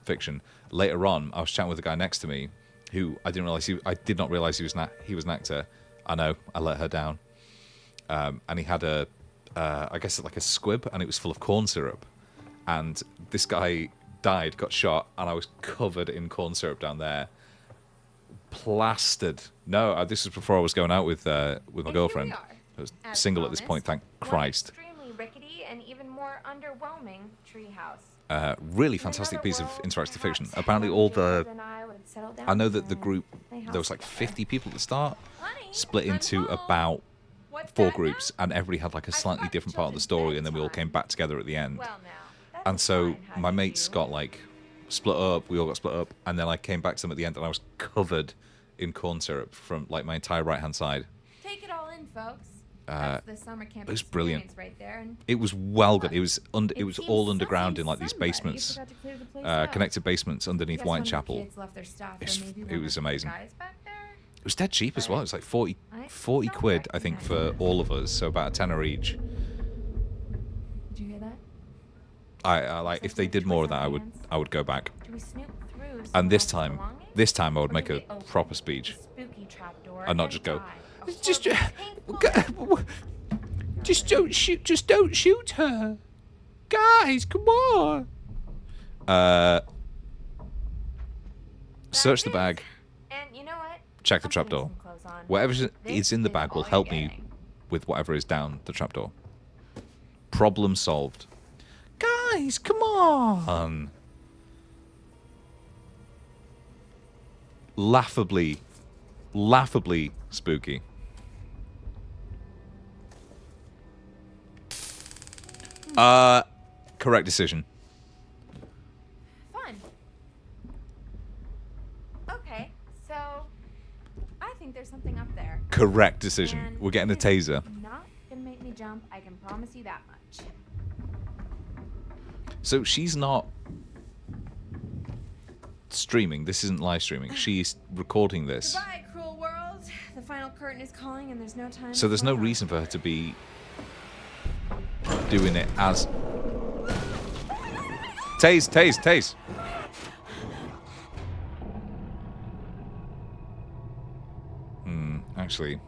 fiction. Later on, I was chatting with the guy next to me, who I did not realize he was an actor. I know, I let her down. And he had I guess like a squib, and it was full of corn syrup. And this guy died, got shot, and I was covered in corn syrup down there, plastered. No, this was before I was going out with my And girlfriend. here we are, I was as single at this promised, point, thank one Christ. extremely rickety and even more underwhelming treehouse. Really In fantastic another piece of world, interactive fiction. perhaps Apparently, one all of the Jacob and I would settle down I know that the and group play there was house like together. 50 people at the start, Honey, split I'm into home. about What's 4 that groups, now? and everybody had like a I slightly forgot the different part of the children's story, and then we all bedtime. came back together at the end. Well, now, that's And a so fine how my you mates do. got like split up. We all got split up, and then I came back to them at the end, and I was covered in corn syrup from like my entire right hand side. Take it all in, folks. That's the summer camp it was brilliant. experience right there. And It was well good. It was it was seems all underground something in like these somebody basements, forgot to clear the place out. connected basements I underneath guess one of the Whitechapel. kids left their stuff, or It's- maybe it one was of the amazing. guys back there? It was dead cheap as well. It was like 40 I don't quid, I think, for recognize it. all of us. So about a tenner each. Did you hear that? I like if they did more of that, I would go back. Do we snoop through And this someone time, else's belongings? I would Or make do a we open proper speech. the spooky trapdoor And not and just go, die a Just, horrible, painful just don't shoot. Just don't shoot her, guys. Come on. Search the bag. And you know what? Check the I'm putting trapdoor. some clothes on. Whatever This is in the is bag will all help you're me getting. with whatever is down the trapdoor. Problem solved. Guys, come on. Laughably spooky. Correct decision. Fun. Correct decision. And We're getting a it's taser. Not gonna make me jump. I can promise you that much. So she's not streaming. This isn't live streaming. She's recording this. Goodbye, cruel world. The final curtain is calling, and there's no time. So there's no reason for her to be doing it as... Tase. Actually...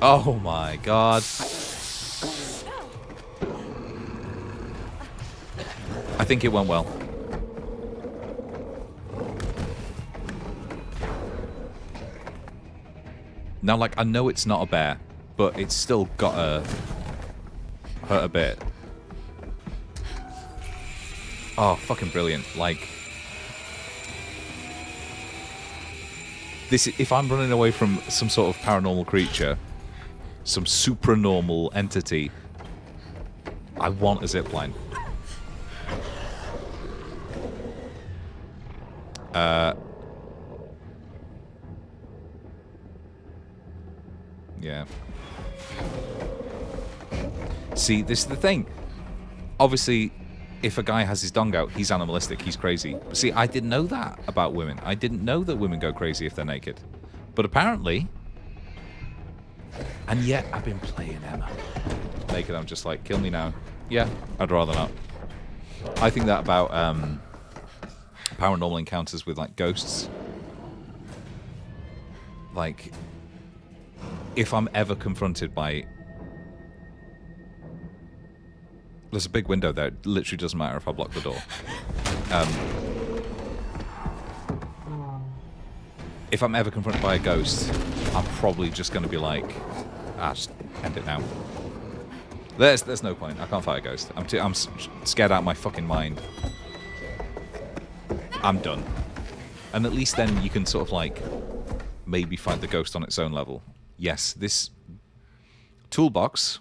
Oh my god. I think it went well. Now, like, I know it's not a bear, but it's still gotta hurt a bit. Oh, fucking brilliant. Like, this, if I'm running away from some sort of paranormal creature, some supranormal entity, I want a zipline. Yeah. See, this is the thing. Obviously, if a guy has his dong out, he's animalistic, he's crazy. See, I didn't know that about women. I didn't know that women go crazy if they're naked. But apparently... And yet, I've been playing Emma. Naked, I'm just like, kill me now. Yeah, I'd rather not. I think that about paranormal encounters with, like, ghosts. Like, if I'm ever confronted by... There's a big window there. It literally doesn't matter if I block the door. If I'm ever confronted by a ghost, I'm probably just going to be like, just end it now. There's no point. I can't fight a ghost. I'm scared out of my fucking mind. I'm done. And at least then you can sort of like maybe fight the ghost on its own level. Yes, this toolbox,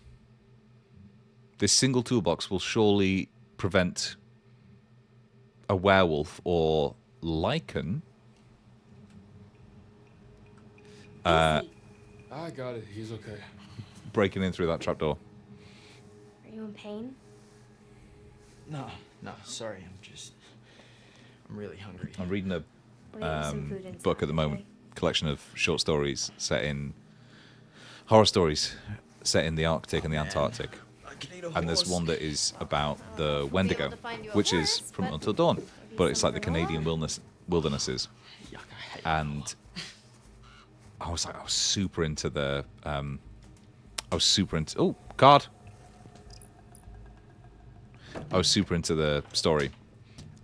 this single toolbox will surely prevent a werewolf or lichen. I got it. He's okay. Breaking in through that trapdoor. Are you in pain? No, sorry. I'm really hungry. I'm reading a We'll get you some food inside, book at the moment, okay? collection of short stories set in horror stories set in the Arctic and the Antarctic. And there's one that is about the Wendigo, which is From Until Dawn, but it's like the Canadian wildernesses. And I was super into the oh God, I was super into the story,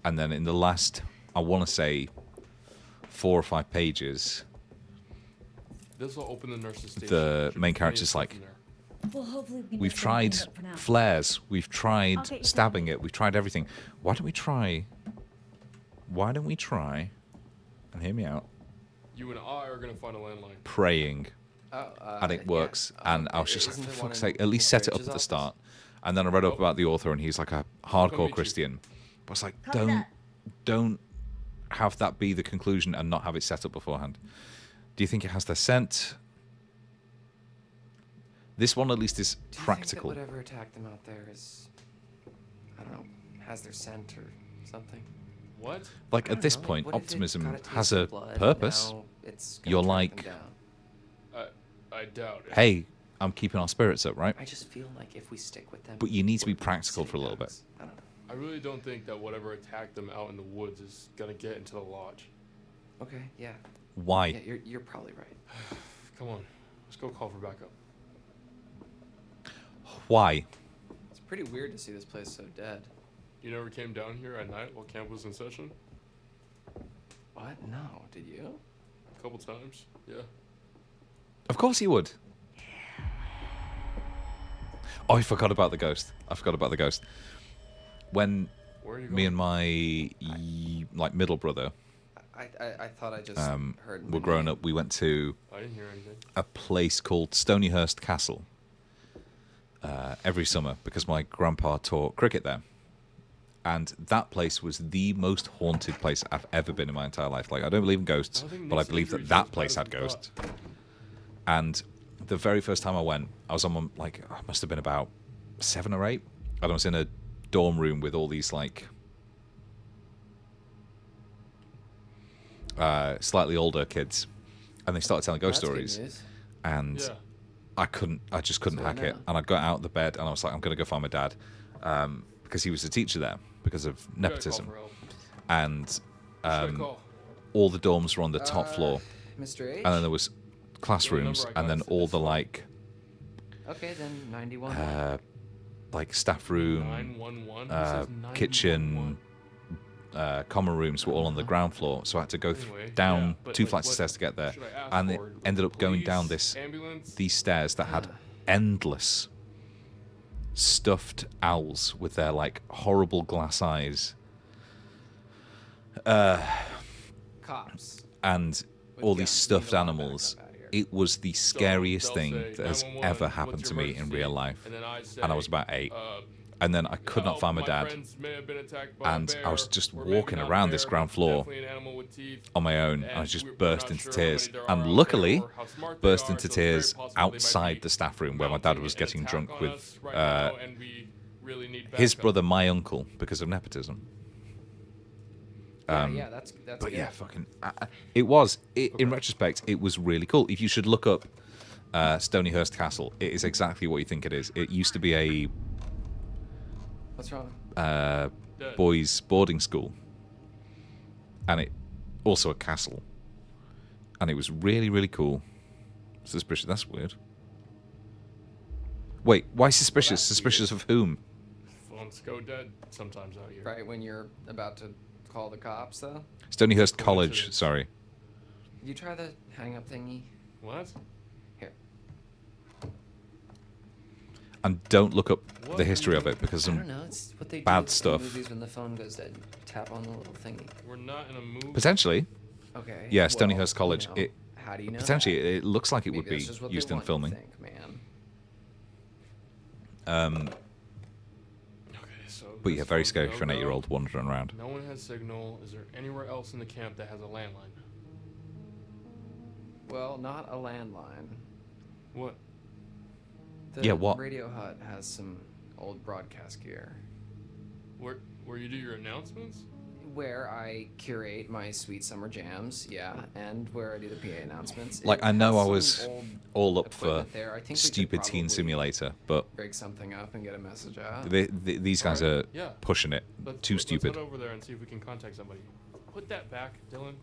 and then in the last, I want to say 4 or 5 pages, This will open the nurse's station. the Should main be character's plenty of like, stuff in there. Well, hopefully we can we've just get it tried cleaned up for now. flares, we've tried Okay, stabbing it, we've tried everything. Why don't we try, and hear me out, You and I are gonna find a landline. praying, and it works. And I was just like, for fuck's sake, at least set it up at the start. And then I read up about the author, and he's like a hardcore Christian. But it's like, don't have that be the conclusion and not have it set up beforehand. Do you think it has the scent? This one at least is practical. Do you think that whatever attacked them out there is, I don't know, has their scent or something? What? Like, at this point, optimism has a purpose. You're like, I doubt it. hey, I'm keeping our spirits up, right? I just feel like if we stick with them. But you need to be practical for a little bit. I don't know. I really don't think that whatever attacked them out in the woods is gonna get into the lodge. Okay, yeah. Why? Yeah, you're probably right. Come on, let's go call for backup. Why? It's pretty weird to see this place so dead. You never came down here at night while camp was in session? What? No, did you? A couple times, yeah. Of course he would. Oh, I forgot about the ghost. When Where are you me going? and my middle brother I thought I just heard. were growing up, we went to I didn't hear anything. a place called Stonyhurst Castle every summer because my grandpa taught cricket there. And that place was the most haunted place I've ever been in my entire life. Like, I don't believe in ghosts, but I believe that that place had ghosts. And the very first time I went, I was on, like, I must have been about 7 or 8. And I was in a dorm room with all these, like, slightly older kids. And they started telling ghost stories. And I just couldn't hack it. And I got out of the bed and I was like, I'm going to go find my dad. Because he was a teacher there because of nepotism. And all the dorms were on the top floor. Mr. H? And then there was classrooms and then all the, like... Okay, then 91. Like staff room, kitchen, common rooms were all on the ground floor. So I had to go down 2 flights of stairs to get there. And it ended up going down these stairs that had endless stuffed owls with their, like, horrible glass eyes. Cops. And all these stuffed animals. It was the scariest thing that has ever happened to me in real life. And I was about 8. And then I could not find my dad. And I was just walking around this ground floor on my own. And I just burst into tears. And luckily, burst into tears outside the staff room where my dad was getting drunk with his brother, my uncle, because of nepotism. That's but good. yeah, fucking... in retrospect, it was really cool. If you should look up Stonyhurst Castle, it is exactly what you think it is. It used to be a... What's wrong? Boys' boarding school. And it... Also a castle. And it was really, really cool. Suspicious. That's weird. Wait, why suspicious? Suspicious of whom? Phones go dead sometimes out here. Right when you're about to call the cops, though? Stonyhurst College, sorry. You try the hang-up thingy? What? Here. And don't look up the history of it because I some don't know. It's what they bad do stuff. in movies when the phone goes dead. Tap on the little thingy. We're not in a movie. Potentially. Okay. Yeah, well, Stonyhurst College. You know, how do you know Potentially, that? it looks like it Maybe would be that's just what used they in want you to filming. think, man. So But yeah, very phone's scary no for an go. 8-year-old wandering around. No one has signal. Is there anywhere else in the camp that has a landline? Well, not a landline. What? The Yeah, what? Radio Hut has some old broadcast gear. Where you do your announcements? Where I curate my sweet summer jams, yeah, and where I do the PA announcements. Like, It I know has I some was old all up for equipment there. I think we could stupid Teen probably Simulator, but rig something up and get a message out. these guys are Yeah. pushing it. Too Let's stupid. head over there and see if we can contact somebody. Put that back, Dylan.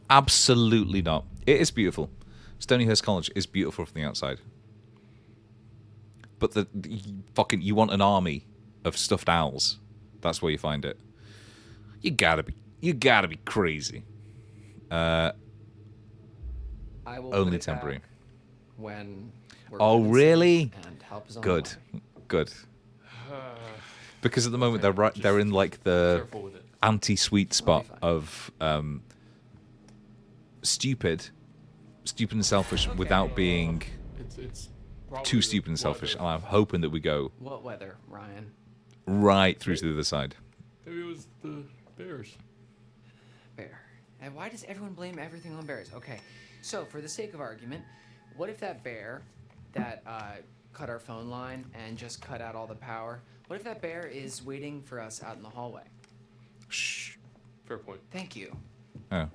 Absolutely not. It is beautiful. Stonyhurst College is beautiful from the outside. But you want an army of stuffed owls. That's where you find it. You gotta be crazy. I will Only put it temporary. back when we're Oh, good and really? safe and help is on Good, the way. good. Because at the moment they're in like the Careful with it. anti-sweet spot fine. of stupid and selfish without being It's probably too stupid and selfish. weather. And I'm hoping that we go What weather, Ryan? right through to the other side. Maybe it was the bears. Bear. And why does everyone blame everything on bears? Okay, so for the sake of argument, what if that bear that cut our phone line and just cut out all the power, what if that bear is waiting for us out in the hallway? Shh. Fair point. Thank you. Oh.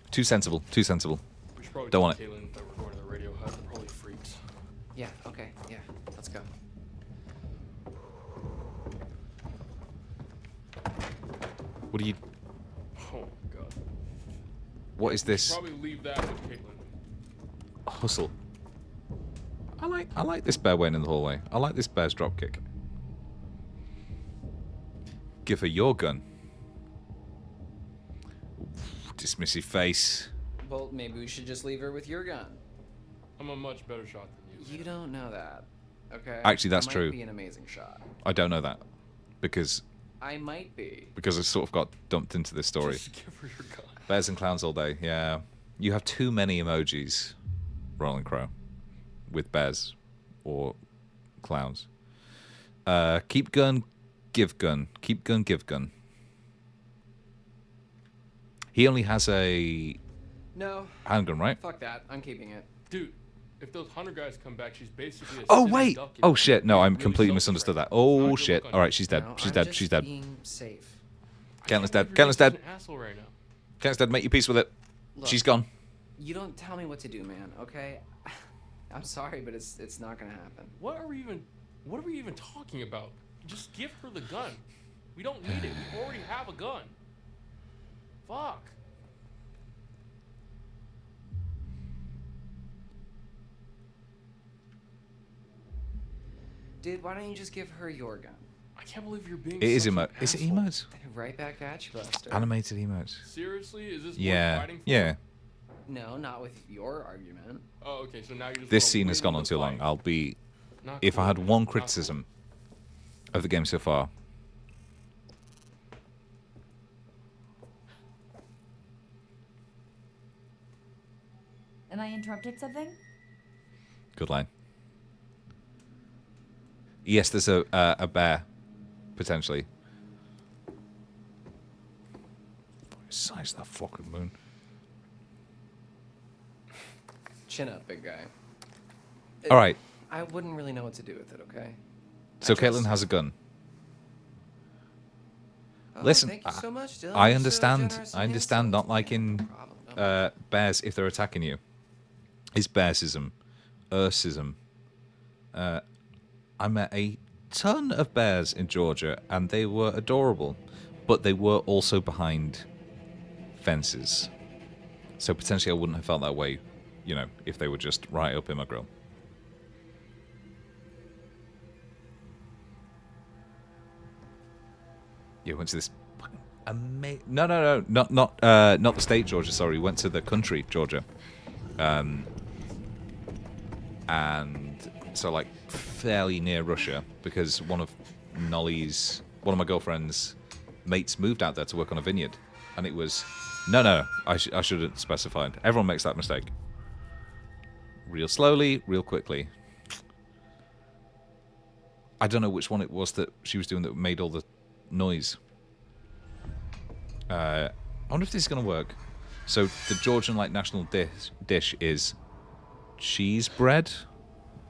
Too sensible. Too sensible. We should probably Don't tell want Caitlin that we're going to the Radio Hut. They're probably freaks. Yeah, okay, yeah, let's go. What do you? Oh my god. What is this Probably leave that with Caitlin. hustle? I like this bear waiting in the hallway. I like this bear's dropkick. Give her your gun. Dismissive face. Well, maybe we should just leave her with your gun. I'm a much better shot than you. You don't know that, okay? Actually, that's I might true. be an amazing shot. I don't know that because I might be. I sort of got dumped into this story. Just give her your gun. Bears and clowns all day. Yeah, you have too many emojis, Roland Crow, with bears or clowns. Keep gun, give gun. Keep gun, give gun. He only has a No. handgun, right? Fuck that. I'm keeping it. Dude, if those hunter guys come back, she's basically a Oh sitting wait! duck in Oh it. shit! No, I'm Really completely selfish misunderstood right that. now. It's not a Oh good shit! look on All right, you. she's dead. No, She's I'm dead. just She's dead. being safe. I Caitlyn's can't dead. believe you're Caitlyn's being dead. such an asshole right now. Caitlyn's dead. Make your peace with it. Look, She's gone. You don't tell me what to do, man. Okay? I'm sorry, but it's not gonna happen. What are we even talking about? Just give her the gun. We don't need it. We already have a gun. Fuck. Dude, why don't you just give her your gun? I can't believe you're being It is such an emote. Is it asshole. emotes? Right back at you, Buster. Animated emotes. Seriously? Is this worth Yeah. fighting for? Yeah. No, not with your argument. Oh, okay, so now you just This wanna scene has win gone the on too long. fight. I'll be. Not If I cool, had man. one Not cool. criticism of the game so far, Am I interrupting something? good line. Yes, there's a bear, potentially. Size of that fucking moon. Chin up, big guy. All right. I wouldn't really know what to do with it, okay? So I just- Caitlyn has a gun. Oh, Listen, thank you so much, Dylan. I You're so understand. generous I and understand not handsome. liking No problem, don't bears if they're attacking you. It's bearsism, ursism. I met a ton of bears in Georgia, and they were adorable, but they were also behind fences. So potentially, I wouldn't have felt that way, you know, if they were just right up in my grill. Yeah, went to this amazing. No, not the state Georgia. Sorry, went to the country Georgia, and so like fairly near Russia because one of my girlfriend's mates moved out there to work on a vineyard, and it was no. I should have specified. Everyone makes that mistake. Real slowly, real quickly. I don't know which one it was that she was doing that made all the noise. I wonder if this is going to work. So the Georgian like national dish is cheese bread.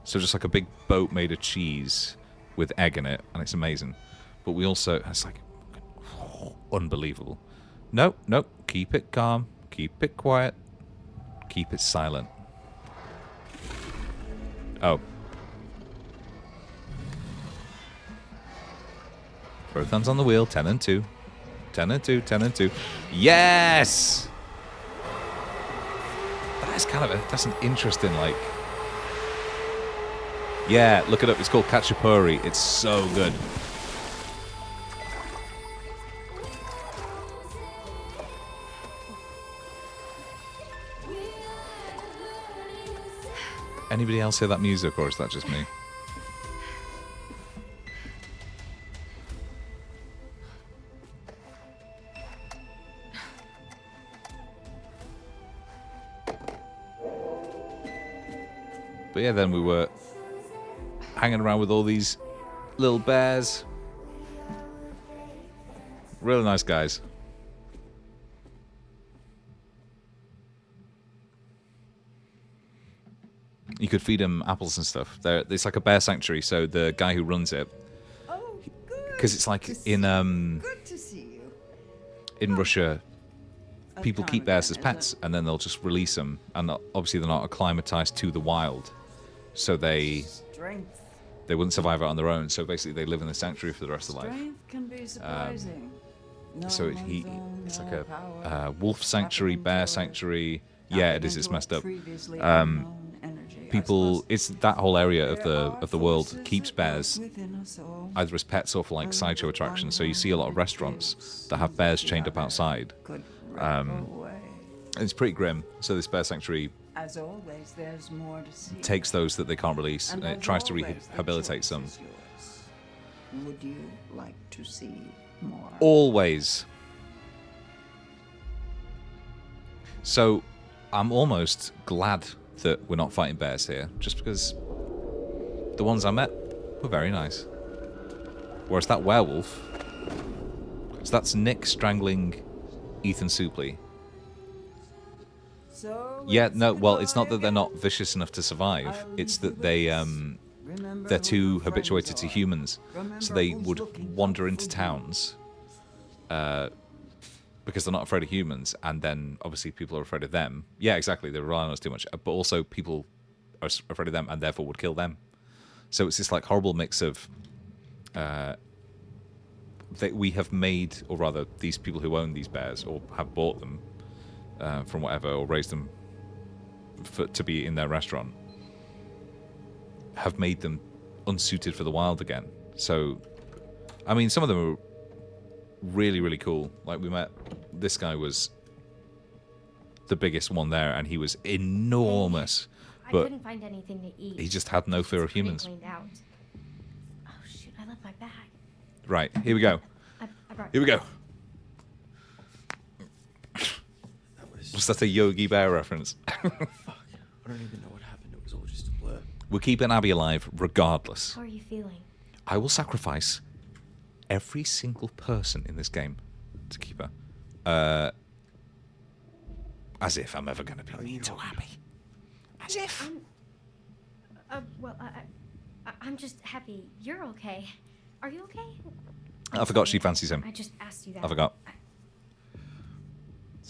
So just like a big boat made of cheese with egg in it, and it's amazing. But we also, it's like unbelievable. No, keep it calm, keep it quiet, keep it silent. Oh. Both hands on the wheel, 10 and 2. 10 and 2, 10 and 2. Yes! That's an interesting, like... Yeah, look it up. It's called Khachapuri. It's so good. Anybody else hear that music, or is that just me? But yeah, then we were hanging around with all these little bears. Really nice guys. You could feed them apples and stuff. It's like a bear sanctuary, so the guy who runs it, Oh, good. because it's like to see in you. Good to see you. in Russia, A people ton keep of bears as them, pets, isn't and then they'll just release them. And obviously, they're not acclimatized to the wild, so it? they Strength. wouldn't survive out on their own. So basically, they live in the sanctuary for the rest of life. Strength can be surprising. No So one's it's own like a power. wolf sanctuary, Tapping bear into sanctuary. it, Yeah, it tapping is. It's into a messed up. previously unknown energy. I People, suppose it's that whole area of there the are world forces keeps at work bears within us all. either as pets or for like sideshow attractions. So you see a lot of restaurants that have bears chained up outside. Could Um, rip away. And it's pretty grim. So this bear sanctuary As always, there's more to see. takes those that they can't release and it as tries to always, the rehabilitate choice some. is yours. Would you like to see more? Always. So I'm almost glad that we're not fighting bears here, just because the ones I met were very nice. Whereas that werewolf... So that's Nick strangling Ethan Suplee. So Yeah, it's no, well, it's not goodbye that they're not again. vicious enough to survive. I'll It's leave that you with they, this. Remember they're who too your habituated friends to are. humans. Remember So they who's would looking wander out into for you. towns because they're not afraid of humans, and then obviously people are afraid of them. Yeah, exactly. They rely on us too much. But also people are afraid of them and therefore would kill them. So it's this like horrible mix of that we have made, or rather these people who own these bears or have bought them from whatever, or raised them to be in their restaurant, have made them unsuited for the wild again. So, I mean, some of them are really, really cool. Like, we met, this guy was the biggest one there, and he was enormous. I But couldn't find anything to eat. he just had no fear of It's pretty humans. cleaned out. Oh shoot! I left my bag. Right, here we go. I brought. Here we go. That was... Was that a Yogi Bear reference? Fuck. I don't even know what happened. It was all just a blur. We're keeping Abby alive regardless. How are you feeling? I will sacrifice every single person in this game to keep her. As if I'm ever going to be mean to Abby. As if. Well, I'm just happy you're okay. Are you okay? I forgot she fancies him. I just asked you that. I forgot.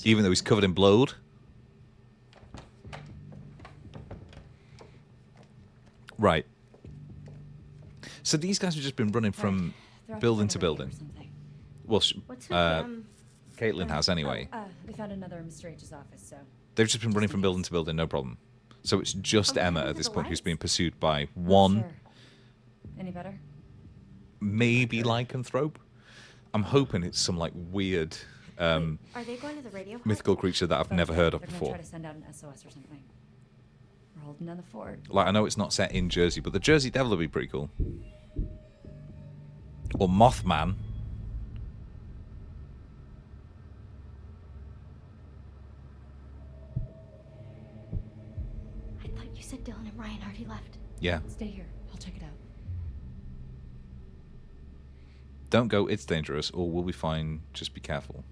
Even though he's covered in blood. Right. So these guys have just been running from They're off building the to side of the building. radio or something. Well, What's with Caitlin has anyway. We found another in Mr. H's office, so. They've just been running from building to building, no problem. So it's just Oh, what Emma happened at to this the point who's lights? being pursued by one, Sure. Any better? maybe lycanthrope. I'm hoping it's some like weird are they going to the radio? park? mythical creature that I've But never heard of they're gonna before. try to send out an SOS or something. We're holding down the fort. Like, I know it's not set in Jersey, but the Jersey Devil would be pretty cool. Or Mothman. I thought you said Dylan and Ryan already left. Yeah. Stay here. I'll check it out. Don't go, it's dangerous, or we'll be fine. Just be careful.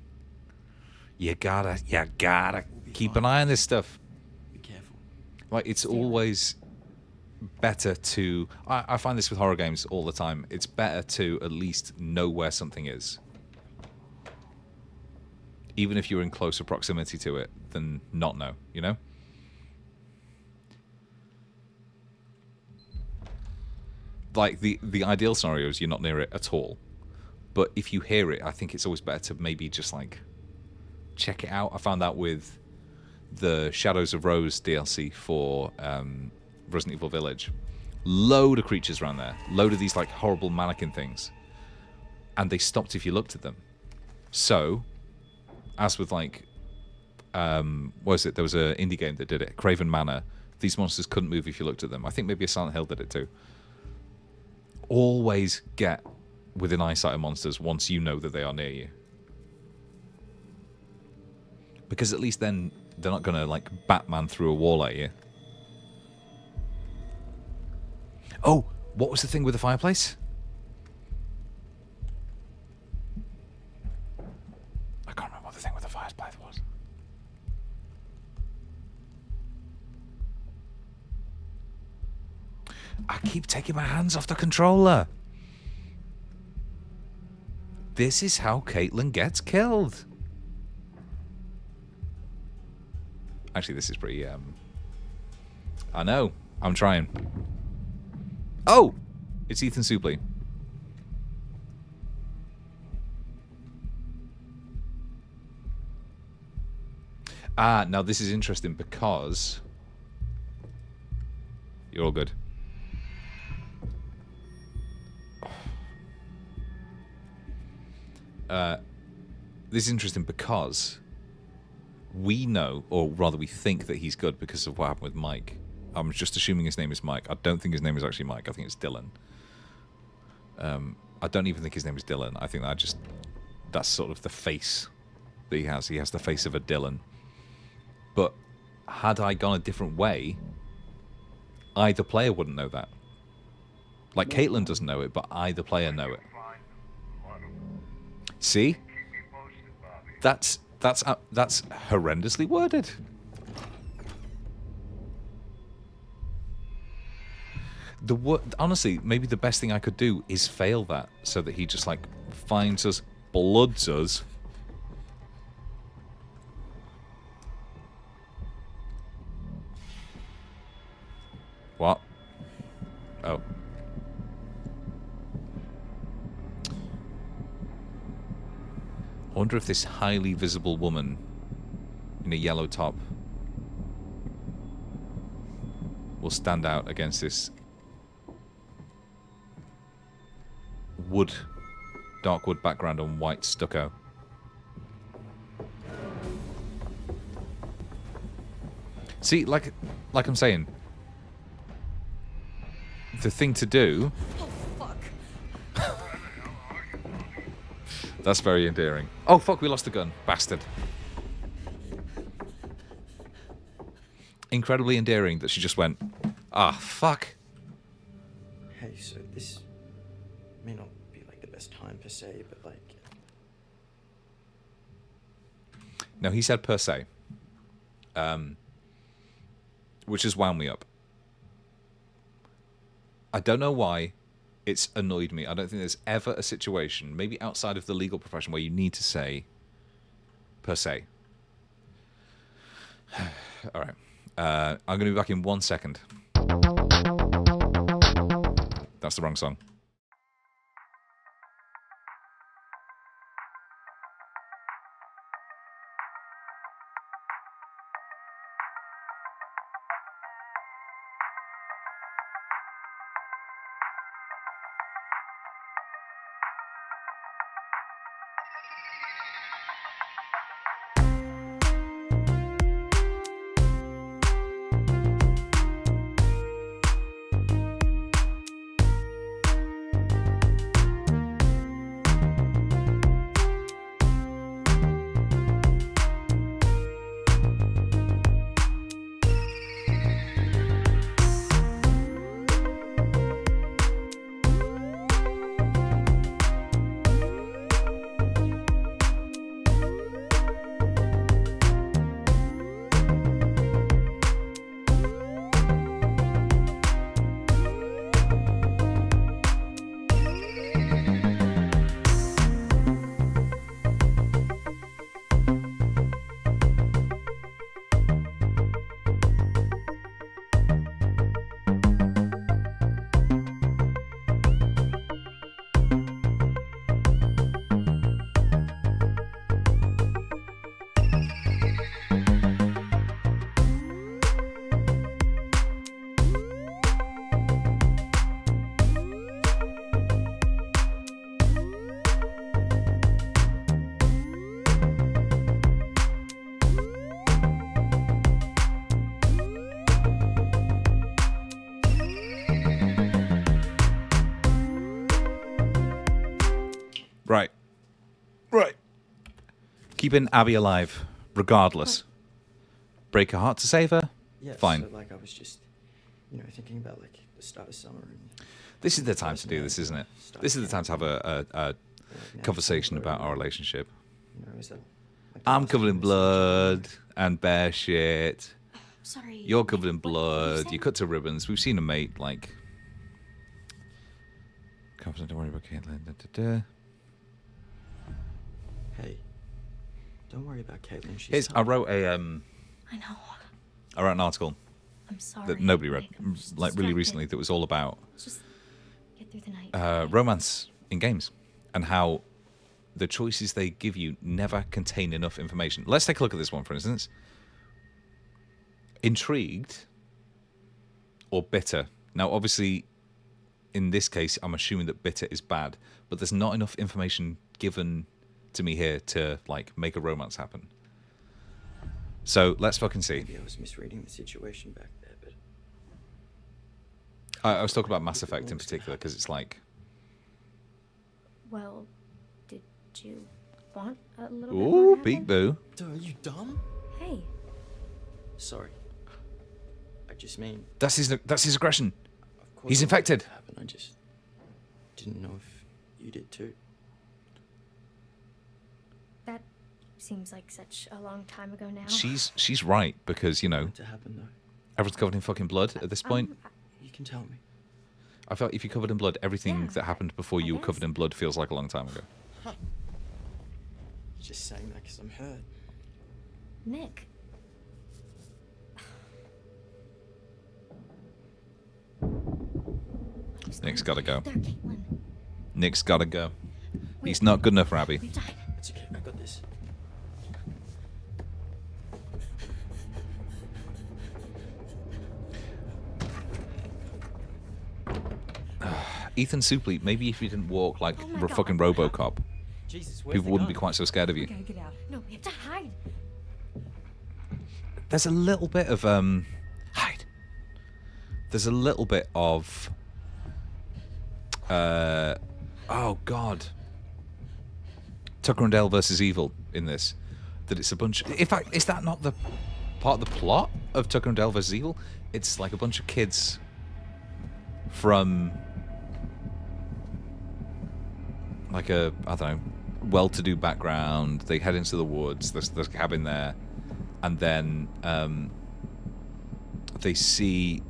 You gotta keep an eye on this stuff. Be careful. Like, it's always better to... I find this with horror games all the time. It's better to at least know where something is. Even if you're in closer proximity to it, than not know, you know? Like, the ideal scenario is you're not near it at all. But if you hear it, I think it's always better to maybe just, like, check it out. I found that with the Shadows of Rose DLC for Resident Evil Village. Load of creatures around there. Load of these, like, horrible mannequin things. And they stopped if you looked at them. So, as with, like, what was it? There was an indie game that did it. Craven Manor. These monsters couldn't move if you looked at them. I think maybe a Silent Hill did it too. Always get within eyesight of monsters once you know that they are near you. Because at least then they're not going to, like, Batman through a wall at you. Oh, what was the thing with the fireplace? I can't remember what the thing with the fireplace was. I keep taking my hands off the controller. This is how Caitlin gets killed. Actually, this is pretty, I know. I'm trying. Oh! It's Ethan Suplee. Ah, now this is interesting because... You're all good. This is interesting because we know, or rather we think that he's good because of what happened with Mike. I'm just assuming his name is Mike. I don't think his name is actually Mike. I think it's Dylan. I don't even think his name is Dylan. I think that's sort of the face that he has. He has the face of a Dylan. But had I gone a different way, either player wouldn't know that. Like, Caitlin doesn't know it, but either player know it. See? That's horrendously worded. Honestly, maybe the best thing I could do is fail that so that he just like finds us, bloods us. What? Oh. I wonder if this highly visible woman in a yellow top will stand out against this dark wood background on white stucco. See, like I'm saying, the thing to do. Oh, fuck. That's very endearing. Oh fuck, we lost the gun, bastard. Incredibly endearing that she just went, ah, fuck. Hey, so this may not be like the best time per se, but like. No, he said per se. Which has wound me up. I don't know why it's annoyed me. I don't think there's ever a situation, maybe outside of the legal profession, where you need to say per se. All right. I'm going to be back in 1 second. That's the wrong song. Right. Keeping Abby alive, regardless. Break her heart to save her? Yeah, Fine. So, like, I was just, thinking about, like, the start of summer and... This is the time to do this, isn't it? This is the time to have a conversation about our relationship. Is that, like, the I'm last covered in time blood and bear shit. Sorry. You're covered in what were you blood. saying? You cut to ribbons. We've seen a mate, like... Confident, don't worry about Caitlin. Da, da, da. Hey, don't worry about Caitlin. She's Here's, I wrote a I know. I wrote an article I'm sorry. that nobody read, I'm just like really distracted. recently, that was all about Just get through the night. romance in games and how the choices they give you never contain enough information. Let's take a look at this one, for instance. Intrigued or bitter. Now, obviously, in this case, I'm assuming that bitter is bad, but there's not enough information given to me here to like make a romance happen. So let's fucking see. Maybe I was misreading the situation back there, but... I was talking about Mass Effect in particular because it's like... Well, did you want a little Ooh, bit more peek boo. Dude, are you dumb? Hey, Sorry. I just mean... That's his aggression. Of course He's I wanted infected. it to happen. I just didn't know if you did too. seems like such a long time ago now. She's right, because, you know, To happen though. everyone's covered in fucking blood at this point. You can tell me. I felt if you're covered in blood, everything Yeah, that happened before I you were guess. covered in blood feels like a long time ago. Just saying that because I'm hurt. Nick. Nick's gotta go. There, Caitlin. Nick's gotta go. He's not good enough for Abby. We have to hide. It's okay. I got this. Ethan Suplee, maybe if you didn't walk like Oh my a God. fucking RoboCop, Jesus, where's people the wouldn't be gun? quite so scared of you. We gotta get out. No, we have to hide. There's a little bit of hide. There's a little bit of oh god, Tucker and Dale versus Evil in this. That it's a bunch. In fact, is that not the part of the plot of Tucker and Dale versus Evil? It's like a bunch of kids from like a, I don't know, well-to-do background. They head into the woods. There's a cabin there, and then they see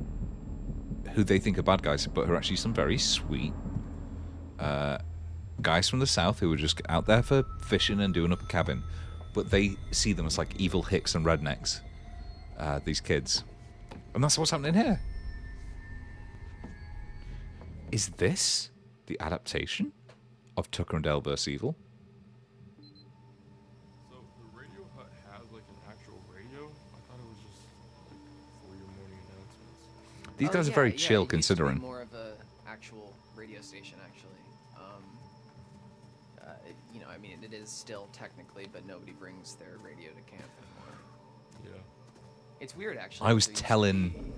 who they think are bad guys, but who are actually some very sweet guys from the south who were just out there for fishing and doing up a cabin. But they see them as like evil hicks and rednecks, these kids. And that's what's happening here. Is this the adaptation of Tucker and Dale vs. Evil? So the radio hut has like an actual radio? I thought it was just like, for your morning announcements. These Oh, guys are yeah, very yeah, chill it used to be considering. more of a actual radio station, actually. You know, I mean, it is still technically, but nobody brings their radio to camp anymore. Yeah. It's weird, actually. I was there used to telling be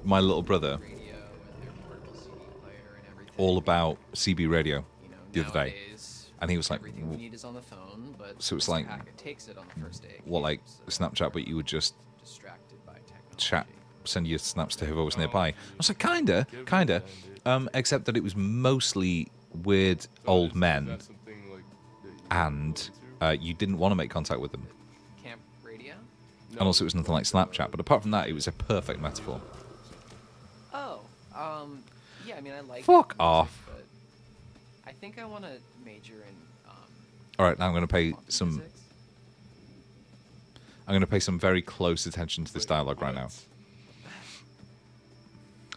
my little brother radio and their portable CD player and everything. all about CB radio You know, the other day. nowadays, And he was like, everything we need is on the phone, but so it's Mr. like, Hackett takes it on the first day. of what, like camp, so Snapchat, but you would just distracted by technology. chat, send your snaps to whoever was nearby. I was like, kinda. Except that it was mostly weird old men, That's something like that you and you didn't want to make contact with them. Camp radio? And also, it was nothing like Snapchat. But apart from that, it was a perfect metaphor. Oh, yeah. I mean, I like. Fuck music, off. But I think I want to major in. All right, now I'm going to pay quantum some. physics. I'm going to pay some very close attention to this dialogue right now.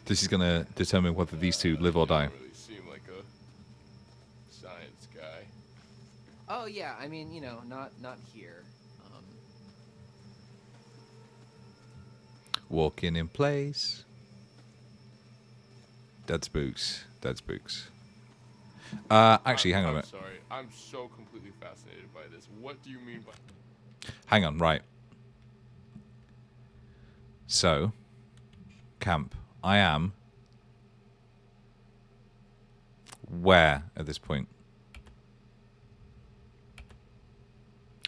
This is going to determine whether these two live or die. Really seem like a science guy. Oh yeah, I mean, you know, not here. Walking in place. Dead spooks. Dead spooks. Actually, hang on a I'm minute. sorry. I'm so completely fascinated by this. What do you mean by... Hang on, right. So, camp. I am where at this point?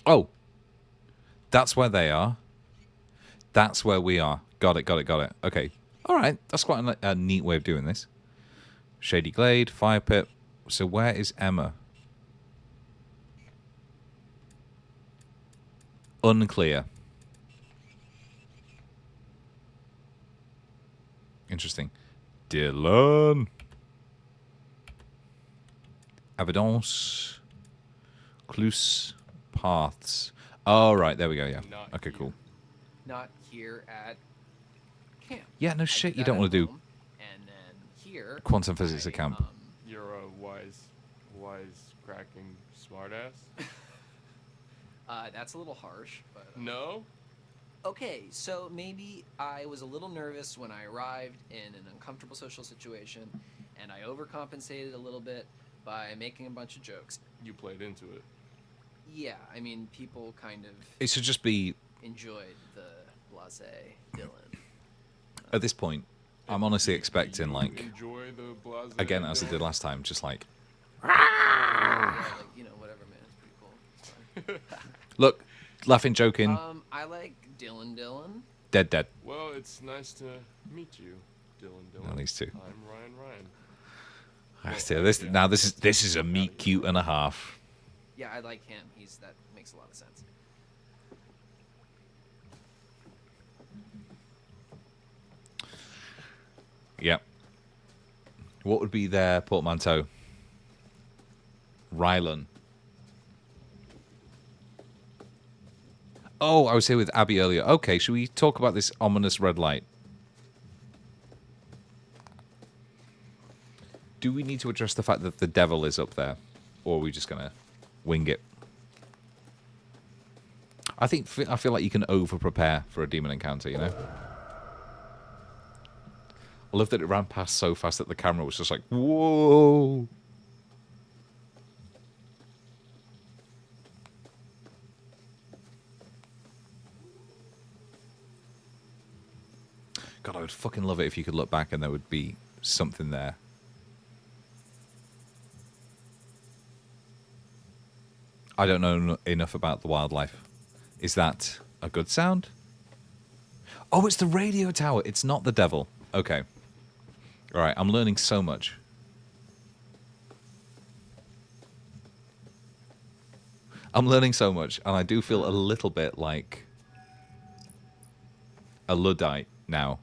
Oh, that's where they are. That's where we are. Got it, got it, got it. Okay. All right. That's quite a neat way of doing this. Shady Glade, fire pit. So where is Emma? Unclear. Interesting. Dylan. Evidence. Clues. Paths. Oh, right. There we go. Yeah. Not Okay, here. cool. Not here at camp. Yeah, no I shit. do You that don't at want to do home, and then here. quantum physics I, at camp. You're a wise cracking smartass? That's a little harsh, but. No? Okay, so maybe I was a little nervous when I arrived in an uncomfortable social situation, and I overcompensated a little bit by making a bunch of jokes. You played into it. Yeah, I mean, people kind of It should just be, enjoyed the blasé Dylan. at this point, I'm honestly expecting, You like, enjoy the blase again, as I Dylan? did last time, just like, Like, you know, whatever, man, it's pretty cool. look, laughing, joking, I like Dylan. dead, dead. Well, it's nice to meet you, Dylan. Now these two. I'm Ryan. I see, this is a meat cute and a half. Yeah, I like him. That makes a lot of sense. Yep. What would be their portmanteau? Rylan. Oh, I was here with Abby earlier. Okay, should we talk about this ominous red light? Do we need to address the fact that the devil is up there? Or are we just going to wing it? I feel like you can over-prepare for a demon encounter, you know? I love that it ran past so fast that the camera was just like, whoa! God, I would fucking love it if you could look back and there would be something there. I don't know enough about the wildlife. Is that a good sound? Oh, it's the radio tower. It's not the devil. Okay. All right, I'm learning so much. I'm learning so much, and I do feel a little bit like a Luddite now.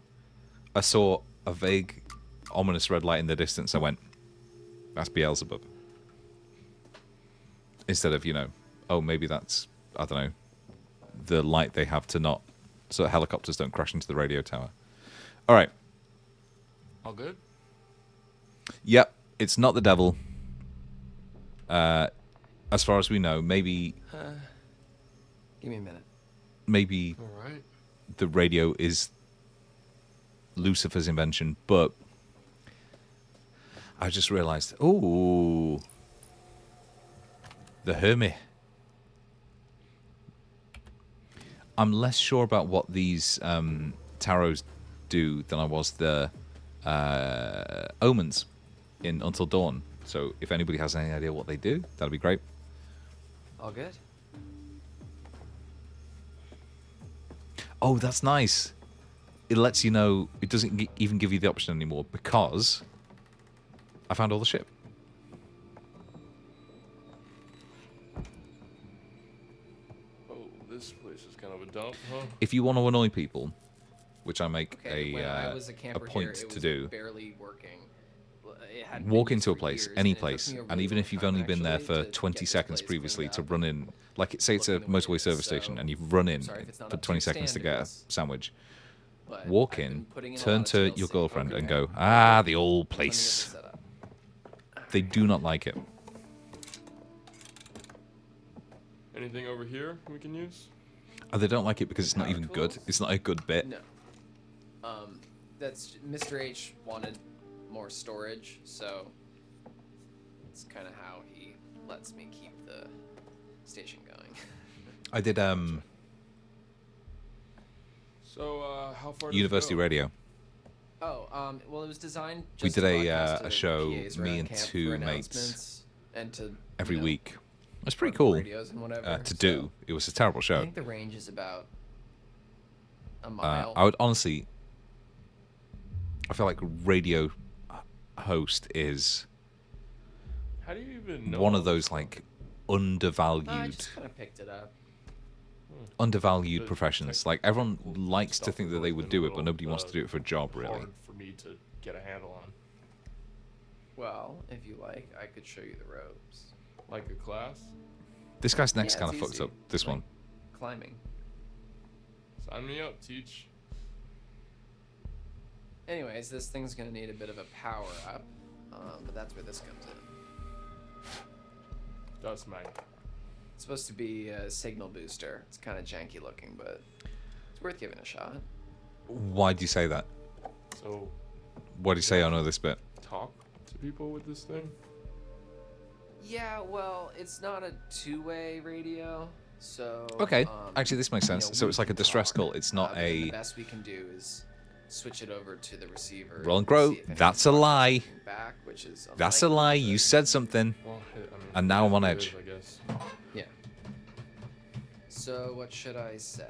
I saw a vague, ominous red light in the distance. I went, that's Beelzebub. Instead of, you know, oh, maybe that's, I don't know, the light they have to not, so that helicopters don't crash into the radio tower. All right. All good? Yep, it's not the devil. As far as we know, maybe... Give me a minute. Maybe All right. the radio is Lucifer's invention, but I just realized, oh, the Hermit. I'm less sure about what these tarots do than I was the omens in Until Dawn. So if anybody has any idea what they do, that'd be great. All good? Oh, that's nice. It lets you know, it doesn't even give you the option anymore because I found all the shit. Oh, this place is kind of a dump, huh? If you want to annoy people, which I make Okay, when I was a a camper point here, it to was do, barely working. It hadn't walk been used into a for place, years, any and it took place, me a and really even long if you've time, only been there actually, for to 20 get this seconds place previously cleaned to up run in, like say it's a looking the way motorway it service is, station, so and you've run in sorry if it's not for up to 20 your seconds to get a standards, sandwich. but Walk I've been in, putting in a turn lot to of your TLC. girlfriend and Okay. go, ah, the old Let me get this place. set up. They do not like it. Anything over here we can use? They don't like it because it's not Power even good. tools? It's not a good bit. No. That's Mr. H wanted more storage, so it's kind of how he lets me keep the station going. I did So, how far does University it go? Radio. Oh, well, it was designed just We did to broadcast a to show, PAs me around and camp two for mates, announcements and to every you know, week. It's pretty portable cool radios and whatever, to so do. It was a terrible I show. think the range is about a mile. I would honestly, I feel like radio host is How do you even know one all of this those stuff? like I undervalued just kind of picked it up. undervalued The professions. Like everyone technical likes to stuff think has that they always would been do a it, but little, nobody wants to do it for a job, really. Hard for me to get a handle on. Well, if you like, I could show you the ropes. Like a class? This guy's neck's Yeah, kind of it's fucked easy. up. This Like one. Climbing. Sign me up, teach. Anyways, this thing's gonna need a bit of a power up, but that's where this comes in. Dust mag. It's supposed to be a signal booster. It's kind of janky looking, but it's worth giving a shot. Why do you say that? So, Why do you say I know this bit? talk to people with this thing? Yeah, well, it's not a two-way radio, so. Okay, actually, this makes you know, sense. So we it's like a can distress talk, call. It's not but then a The best we can do is switch it over to the receiver. roll and and grow. see if anyone's That's a lie. talking Back, which is That's a unlikely, lie. but You said something. Well, I mean, And now I'm on it edge. is, I guess. Yeah. So what should I say?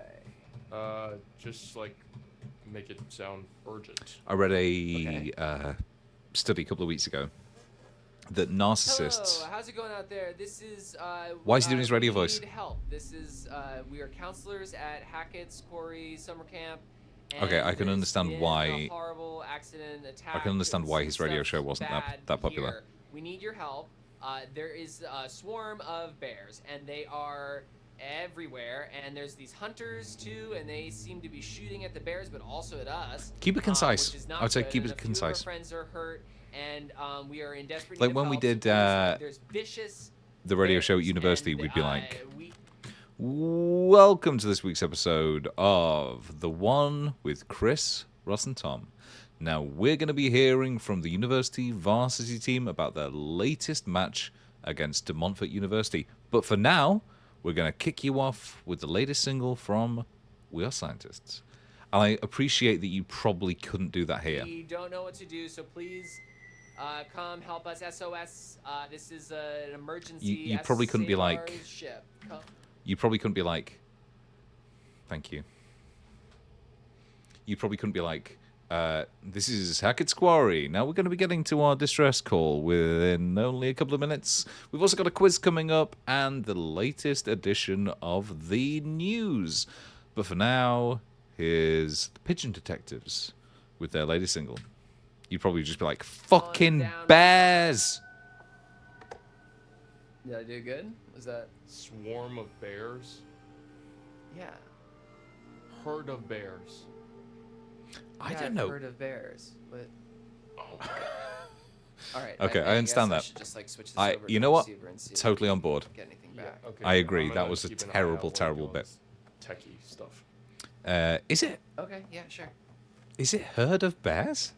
Just like make it sound urgent. I read a Okay. study a couple of weeks ago that narcissists. Hello, how's it going out there? This is. Why is he doing his radio we voice? Need help. This is. We are counselors at Hackett's Quarry Summer Camp, Okay, and I can there's understand been why- a horrible accident, attack, I can understand why his some radio stuff show wasn't bad that popular. here. We need your help. There is a swarm of bears, and they are everywhere. And there's these hunters too, and they seem to be shooting at the bears, but also at us. Keep it concise. Which is not I would say good, keep and it a few of our concise. friends are hurt, and we are in desperate Like need of when we help, so did, please, there's vicious The radio show at bears, university, and, we'd be like, we- welcome to this week's episode of The One with Chris, Ross, and Tom. Now, we're going to be hearing from the university varsity team about their latest match against De Montfort University. But for now, we're going to kick you off with the latest single from We Are Scientists. And I appreciate that you probably couldn't do that here. We don't know what to do, so please come help us. SOS. This is an emergency. You probably couldn't be like- SCR ship. Come. You probably couldn't be like, thank you. You probably couldn't be like, this is Hackett's Quarry. Now we're going to be getting to our distress call within only a couple of minutes. We've also got a quiz coming up and the latest edition of the news. But for now, here's the Pigeon Detectives with their latest single. You'd probably just be like, fucking down. bears! Did I do good? Was that? Swarm of bears. Yeah. Herd of bears. I Yeah, don't I've know. heard of bears, but. Oh. All right. Okay, I understand guess that. should just, like, switch this I, over you to know the what? receiver and see if Totally we on board. Get anything Yeah, back. okay. I agree, I'm that gonna was a keep an eye terrible, out while terrible you're doing bit. this techie stuff. Is it? Okay. Yeah. Sure. Is it herd of bears?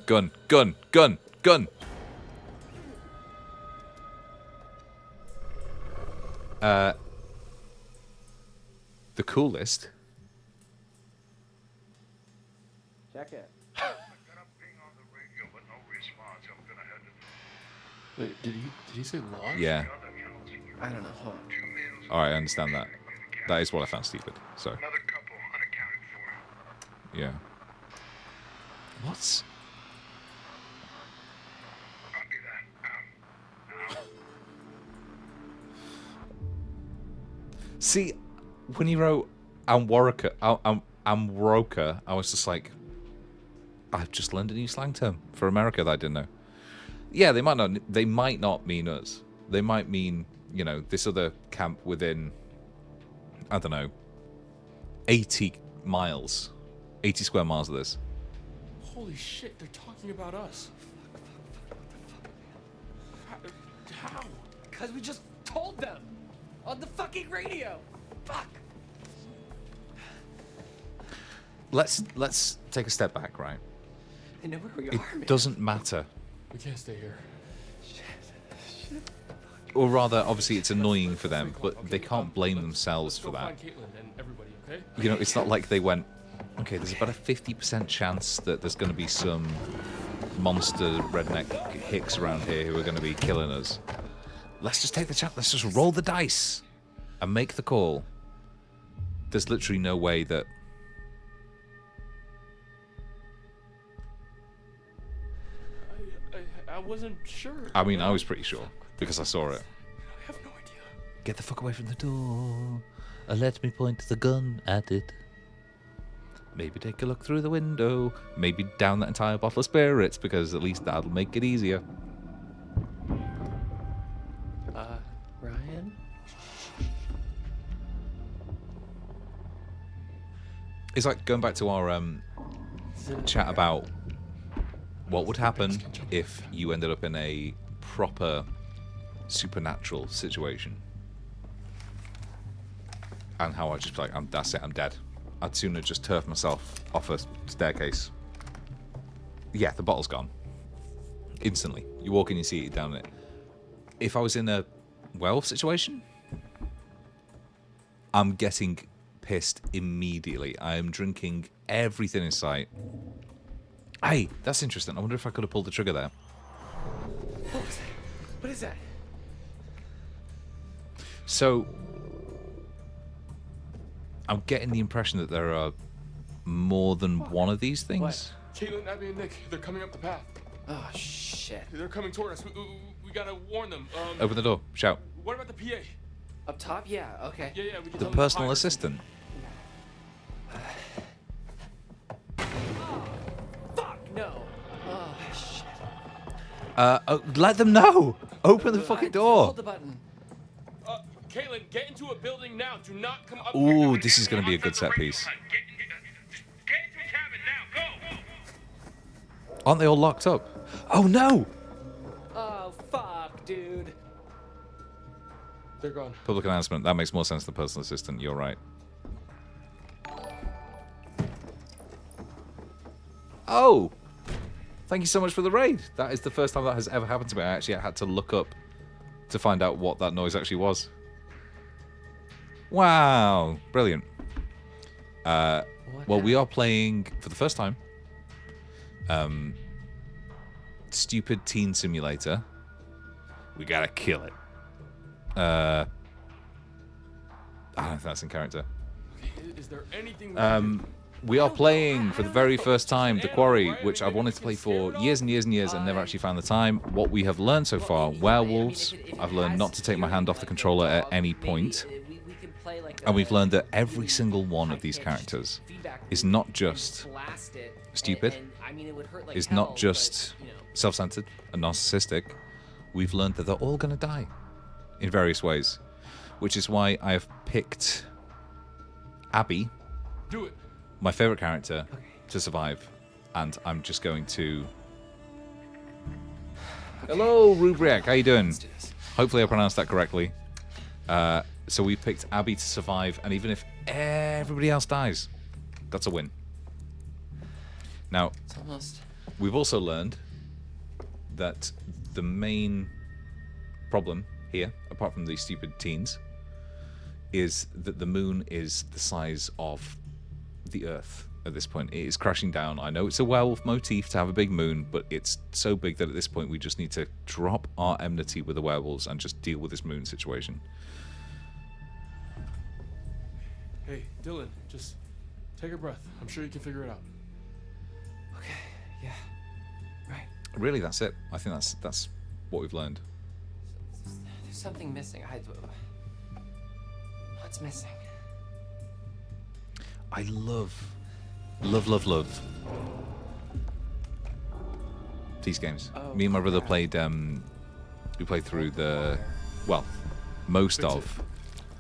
Gun, gun, gun, gun. The coolest. Check it. Wait, did he say launch? Yeah. I don't know. Hold on. All right, I understand that. That is what I found stupid. So. Another couple unaccounted for. Yeah. What's? Copy that. See, when he wrote Amwaroka, I was just like, I've just learned a new slang term for America that I didn't know. Yeah, they might not mean us. They might mean, you know, this other camp within, I don't know, 80 square miles of this. Holy shit, they're talking about us. How? Because we just told them on the fucking radio. Fuck. Let's take a step back, right? They know where we It are, man. doesn't matter. We can't stay here. Or rather, obviously, it's annoying for them, but Okay, they can't blame let's- themselves let's for go that. find Caitlin and everybody, okay? You know, it's not like they went, okay, there's about a 50% chance that there's going to be some monster redneck hicks around here who are going to be killing us. Let's just take the chance. Let's just roll the dice and make the call. There's literally no way that... I wasn't sure. I mean, I was pretty sure because I saw it. I have no idea. Get the fuck away from the door and let me point the gun at it. Maybe take a look through the window. Maybe down that entire bottle of spirits because at least that'll make it easier. Ryan? It's like going back to our chat about what would happen if you ended up in a proper supernatural situation. And how I'd just be like, that's it, I'm dead. I'd sooner just turf myself off a staircase. Yeah, the bottle's gone. Instantly. You walk in, you see it down it. If I was in a werewolf situation, I'm getting pissed immediately. I am drinking everything in sight. Hey, that's interesting. I wonder if I could have pulled the trigger there. What was that? What is that? So, I'm getting the impression that there are more than one of these things. Caitlin, Abby, and Nick, they're coming up the path. Oh shit. They're coming toward us. We gotta warn them. Open the door. Shout. What about the PA? Up top? Yeah. Okay. Yeah, we can The tell them to personal hide. assistant. Fuck no. Oh shit. Let them know. Open the I fucking door. Hold the button. Caitlin, get into a building now. Do not come up. Ooh, this is going to be a good set piece. Get into a cabin now. Go. Aren't they all locked up? Oh no! Oh fuck, dude. They're gone. Public announcement. That makes more sense than personal assistant. You're right. Oh! Thank you so much for the raid. That is the first time that has ever happened to me. I actually had to look up to find out what that noise actually was. Wow. Brilliant. Well, we are playing, for the first time, Stupid Teen Simulator. We gotta kill it. I don't know if that's in character. Is there anything? We are playing for the very first time The Quarry, which I've wanted to play for years and years and years and never actually found the time. What we have learned so far, werewolves, I've learned not to take my hand off the controller at any point. And we've learned that every single one of these characters is not just stupid, is not just self-centered and narcissistic. We've learned that they're all going to die in various ways, which is why I have picked Abby, Do it. my favorite character, to survive, and I'm just going to. Hello, Rubriak. How you doing? Hopefully, I pronounced that correctly. So we picked Abby to survive, and even if everybody else dies, that's a win. Now, It's almost. we've also learned that the main problem here, apart from these stupid teens, is that the moon is the size of the Earth at this point. It is crashing down. I know it's a werewolf motif to have a big moon, but it's so big that at this point we just need to drop our enmity with the werewolves and just deal with this moon situation. Hey, Dylan, just take a breath. I'm sure you can figure it out. Okay. Yeah. Right. Really, that's it. I think that's what we've learned. There's something missing. What's missing? I love these games. Oh, Me and my brother crap. played. We played through most Fix it. of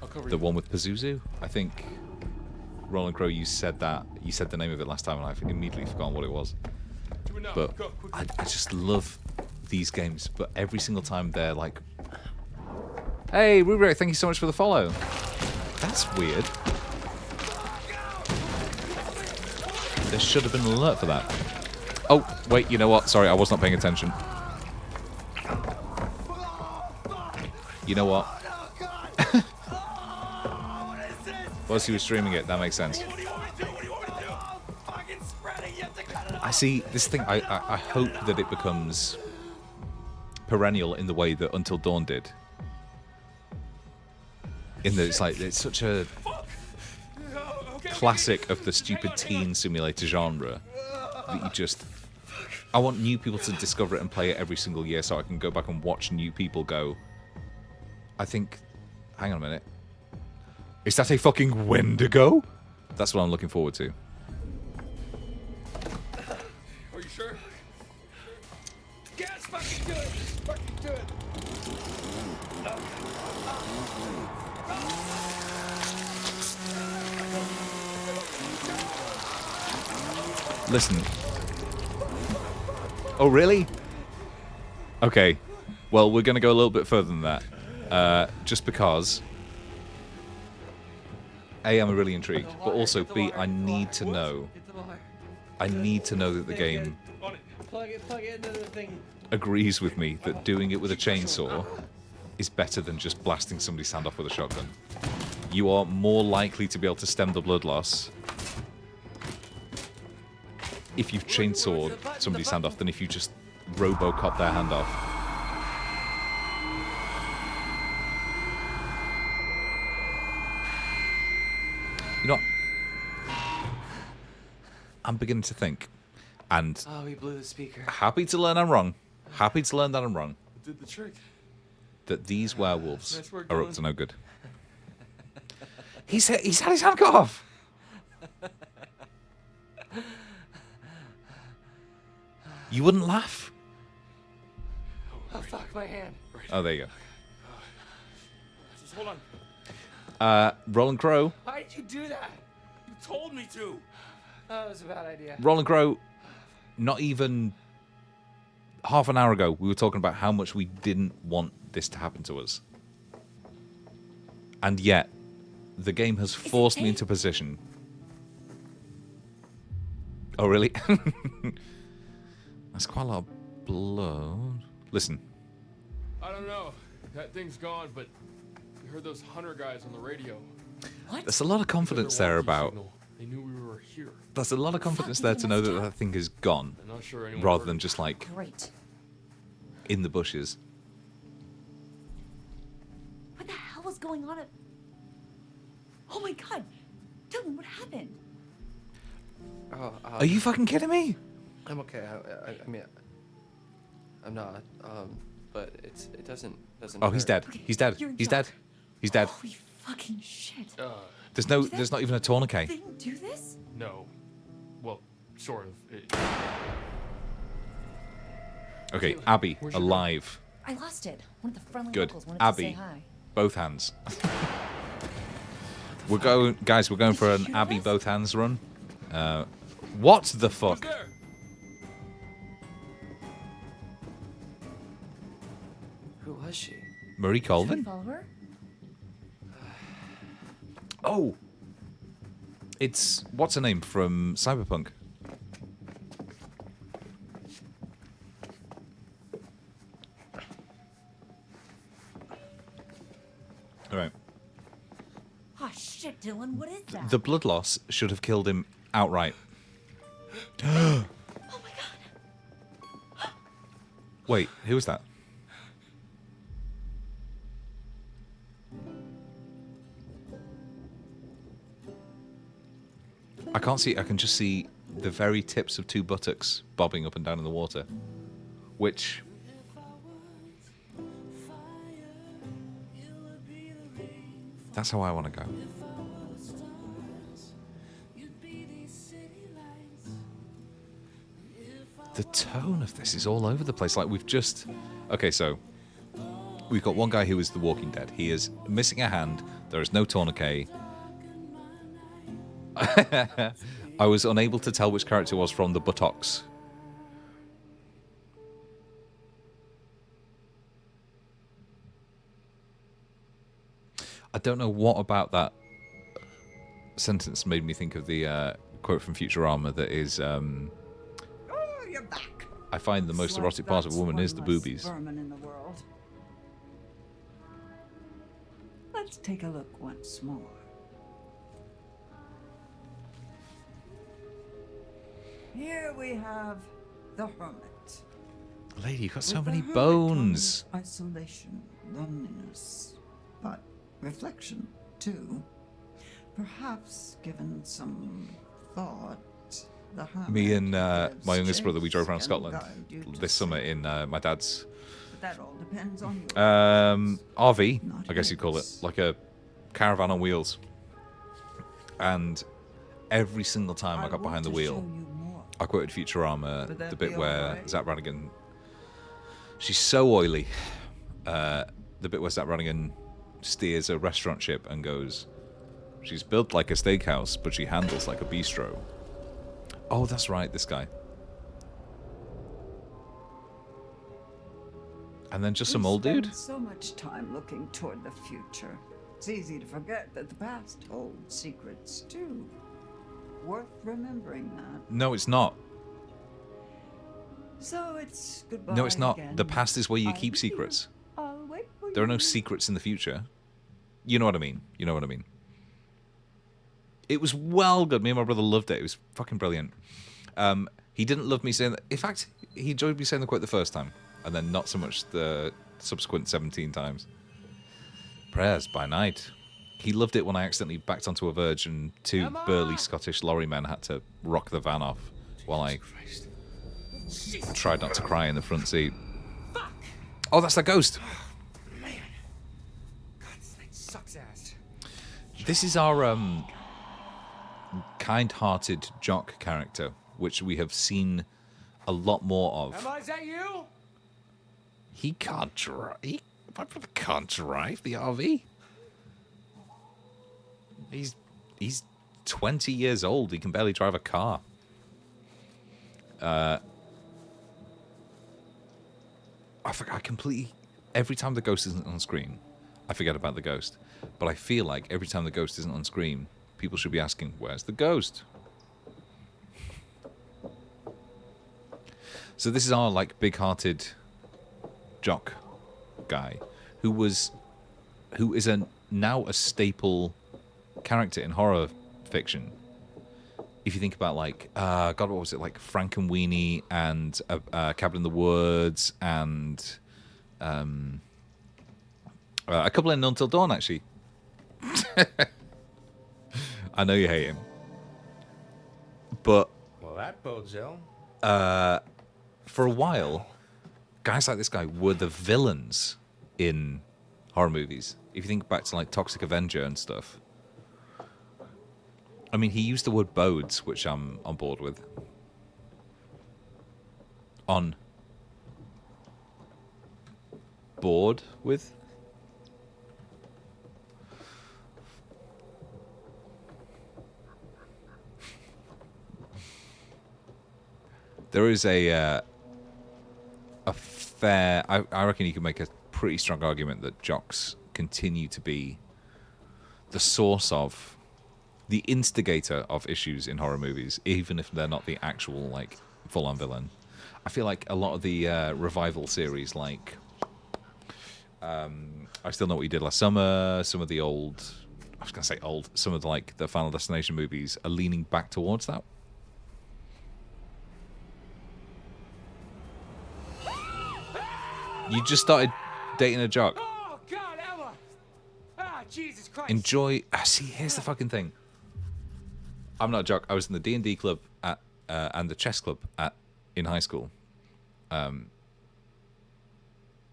I'll cover the you. one with Pazuzu. I think Roland Crow, you said that. You said the name of it last time, and I've immediately forgotten what it was. Do it now. But Go quickly. I just love these games. But every single time they're like, "Hey, Rubric, thank you so much for the follow." That's weird. There should have been an alert for that. Oh, wait, you know what? Sorry, I was not paying attention. You know what? Whilst he was streaming it, that makes sense. I see this thing. I hope that it becomes perennial in the way that Until Dawn did. In that it's such a classic of the stupid teen simulator genre that you just. I want new people to discover it and play it every single year, so I can go back and watch new people go. I think. Hang on a minute. Is that a fucking Wendigo? That's what I'm looking forward to. Are you sure? Yeah, it's fucking good. It's fucking good. Listen. Oh, really? Okay. Well, we're going to go a little bit further than that. Just because... A, I'm really intrigued, but also B, I need to know. I need to know that the game Plug it into the thing. agrees with me that doing it with a chainsaw is better than just blasting somebody's hand off with a shotgun. You are more likely to be able to stem the blood loss if you've chainsawed somebody's hand off than if you just Robocop their hand off. You know what? I'm beginning to think And Oh, he blew the speaker. happy to learn I'm wrong. Happy to learn that I'm wrong. It did the trick. That these werewolves Nice work, are up Dylan. to no good. He's had his hand cut off. You wouldn't laugh. Oh, fuck, my hand. Oh, there you Just hold on. go. Roland Crowe. Why did you do that? You told me to. That was a bad idea. Roland Crowe, not even half an hour ago, we were talking about how much we didn't want this to happen to us. And yet, the game has forced me into position. Oh, really? That's quite a lot of blood. Listen. I don't know. That thing's gone, but we heard those hunter guys on the radio. What? There's a lot of confidence there about... They knew we were here. There's a lot of confidence there to know that that thing is gone. I'm not sure anyone Rather heard than it. just like Great. in the bushes. What the hell was going on? Oh my god, Dylan, what happened? Oh, Are you fucking kidding me? I'm okay. I mean, I'm not. But it doesn't. Oh, he's dead. Okay, He's dead. you're in He's shock. dead. He's dead. Holy fucking shit. There's not even a tourniquet. They didn't do this? No. Well, sort of. Okay, Abby, Where's your alive. I lost it. One of the friendly Good. locals wanted to Abby, say hi. both hands. We're going, guys. We're going for an Did you Abby hear both hands run. What the Who's fuck? there? Who was she? Marie Should we Colvin? follow her? Oh, it's what's her name from Cyberpunk? All right. Oh shit, Dylan, what is that? The blood loss should have killed him outright. Oh my god. Wait, who was that? I can't see. I can just see the very tips of two buttocks bobbing up and down in the water, which that's how I want to go. The tone of this is all over the place. Like we've just okay, so we've got one guy who is the Walking Dead. He is missing a hand. There is no tourniquet. I was unable to tell which character was from the buttocks. I don't know what about that sentence made me think of the quote from Futurama that is, Oh, you're back. I find the most It's like erotic part of a that's woman one is the less boobies. vermin in the world. Let's take a look once more. Here we have the hermit. Lady, you've got so With the many hermit bones. comes isolation, loneliness, but reflection too. Perhaps given some thought, the hermit Me and gives my youngest brother, we chase drove around and Scotland guide you to this summer safety. in my dad's But that all depends on you. RV, Not I guess you'd call it, his. like a caravan on wheels. And every single time I got want behind the to wheel, show you more. I quoted Futurama, Would that the be bit all where right? Zach Brannigan, she's so oily. The bit where Zach Brannigan steers a restaurant ship and goes, she's built like a steakhouse, but she handles like a bistro. Oh, that's right, this guy. And then just some We old dude? spend so much time looking toward the future. It's easy to forget that the past holds secrets too. Worth remembering that. No, it's not. So it's goodbye. No, it's not. Again. The past is where you I'll keep be secrets. here. I'll wait for There are no you. secrets in the future. You know what I mean. You know what I mean. It was well good. Me and my brother loved it. It was fucking brilliant. He didn't love me saying that. In fact, he enjoyed me saying the quote the first time, and then not so much the subsequent 17 times. Prayers by night. He loved it when I accidentally backed onto a verge and two burly Scottish lorry men had to rock the van off while I tried not to cry in the front seat. Oh, that's the ghost. Man. God, this night sucks ass. This is our kind-hearted jock character, which we have seen a lot more of. Emma, is that you? He can't drive. My brother can't drive the RV. He's 20 years old. He can barely drive a car. I forgot. I completely. Every time the ghost isn't on screen, I forget about the ghost. But I feel like every time the ghost isn't on screen, people should be asking, "Where's the ghost?" So this is our like big-hearted jock guy, who is now a staple character in horror fiction. If you think about like God, what was it, like Frankenweenie and Cabin in the Woods and a couple in Until Dawn, actually. I know you hate him, but Well, that bodes ill. for a while, guys like this guy were the villains in horror movies. If you think back to like Toxic Avenger and stuff. I mean, he used the word bodes, which I'm on board with. On board with? There is a fair... I reckon you can make a pretty strong argument that jocks continue to be the source of... the instigator of issues in horror movies, even if they're not the actual, like, full-on villain. I feel like a lot of the revival series, like... I Still Know What You Did Last Summer, some of the old... I was going to say old. Some of the, like, the Final Destination movies are leaning back towards that. You just started dating a jock. Oh, God, Emma! Ah, Jesus Christ. Enjoy... see, here's the fucking thing. I'm not a jock. I was in the D&D club at and the chess club in high school.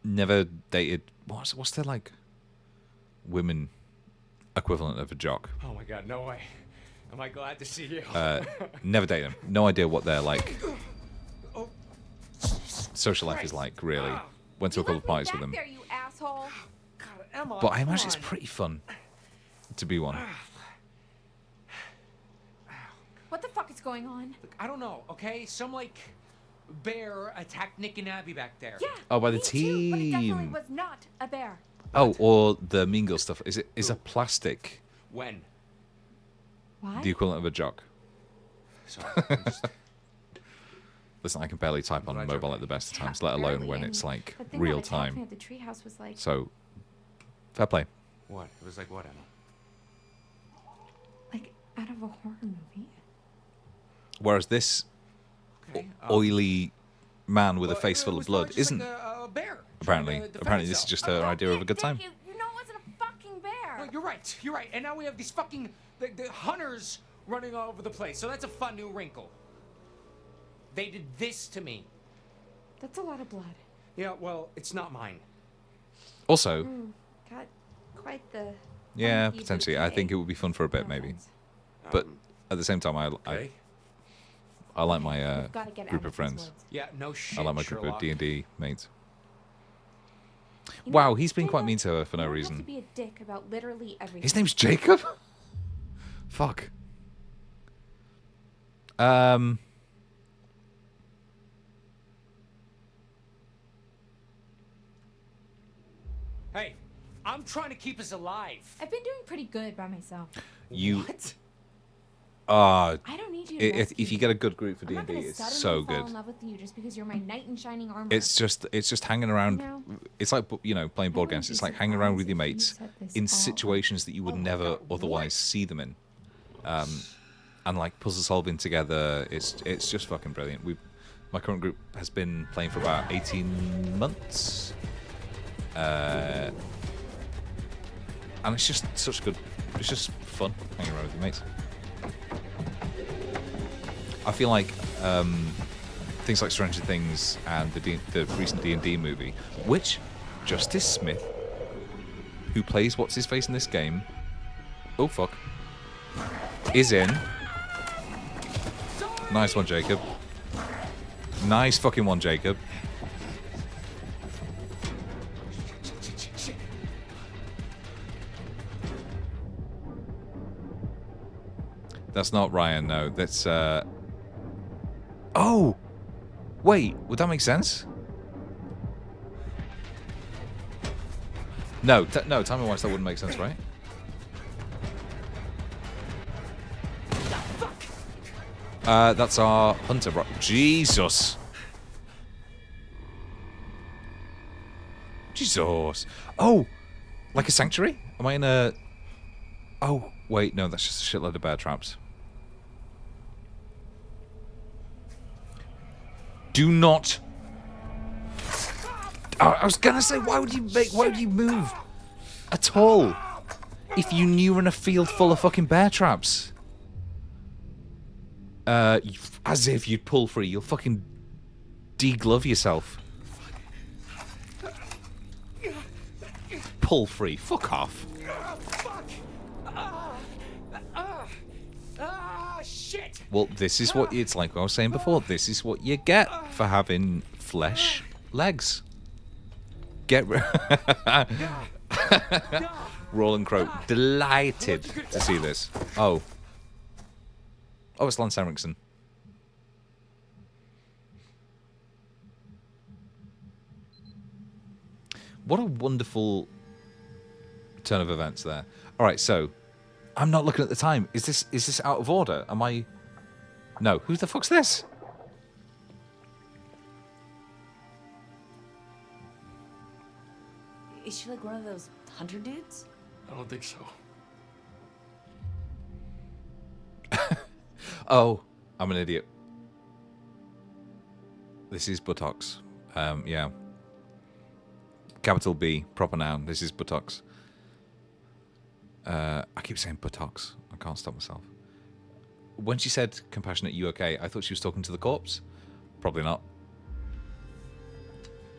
Never dated... What's their, like, women equivalent of a jock? Oh, my God, no way. Am I glad to see you? Never dated them. No idea what their, like, social life is like, really. Went to a couple of parties with them. There, you asshole. God, Emma, But I come imagine it's on. pretty fun to be one. What the fuck is going on? Look, I don't know, okay? Some, like, bear attacked Nick and Abby back there. Yeah. Oh, by the me too, but it definitely team. was not a bear. Oh, or the Mean Girl stuff. Is a plastic When? Why? the equivalent of a jock? Sorry, I'm just... Listen, I can barely type on Glad mobile you're at the best of Yeah, times, let alone barely, when and it's like the thing real that attacked me time. at the treehouse was like, So, fair play. What? It was like what, Emma? like out of a horror movie. Whereas this Okay. oily man with a well, face it full of was blood just isn't. like a bear. Apparently, trying to defend apparently this is itself. just her idea of a good time. You know it wasn't a fucking bear. No, you're right. You're right. And now we have these fucking the hunters running all over the place. So that's a fun new wrinkle. They did this to me. That's a lot of blood. Yeah. Well, it's not mine. Also, Got quite the. yeah, funky potentially. I think it bouquet. would be fun for a bit, No maybe. offense. But at the same time, Okay. I like my We've gotta get group out of these friends. woods. Yeah. No shit. I like my group of Sherlock. D&D mates. You Wow, know, he's been quite Jacob, mean to her for no you don't reason. Have to be a dick about literally everything. His name's Jacob? Fuck. Hey, I'm trying to keep us alive. I've been doing pretty good by myself. You... What? I don't need you to If rescue you me. get a good group for I'm not D&D, gonna it's suddenly so fall good. in love with you just because you're my knight in shining armor. It's just hanging around. You know? It's like, you know, playing board I games. wouldn't It's be like hanging around surprised with your if you mates set this in all up. situations that you would Oh my never God, otherwise what? see them in, and like puzzle solving together. It's just fucking brilliant. My current group has been playing for about 18 months, and it's just such good. It's just fun hanging around with your mates. I feel like things like Stranger Things and the recent D&D movie, which Justice Smith, who plays what's his face in this game, oh fuck, is in. Nice one, Jacob. Nice fucking one, Jacob. That's not Ryan, no. That's, oh! Wait, would that make sense? No, no, timing-wise that wouldn't make sense, right? That's our hunter, bro. Jesus! Jesus! Oh! Like a sanctuary? Am I in a... Oh, wait, no, that's just a shitload of bear traps. Do not... Oh, I was gonna say, why would you move at all if you knew you're in a field full of fucking bear traps? As if you'd pull free, you'll fucking de-glove yourself. Pull free, fuck off. Shit! Well, this is what it's like I was saying before. This is what you get for having flesh legs. Get Roland Crowe, delighted to see this. Oh, it's Lance Henriksen. What a wonderful turn of events there. All right, so I'm not looking at the time. Is this out of order? Am I? No. Who the fuck's this? Is she like one of those hunter dudes? I don't think so. Oh, I'm an idiot. This is buttocks. Yeah. Capital B, proper noun. This is buttocks. I keep saying buttocks. I can't stop myself. When she said compassionate, you okay? I thought she was talking to the corpse. Probably not.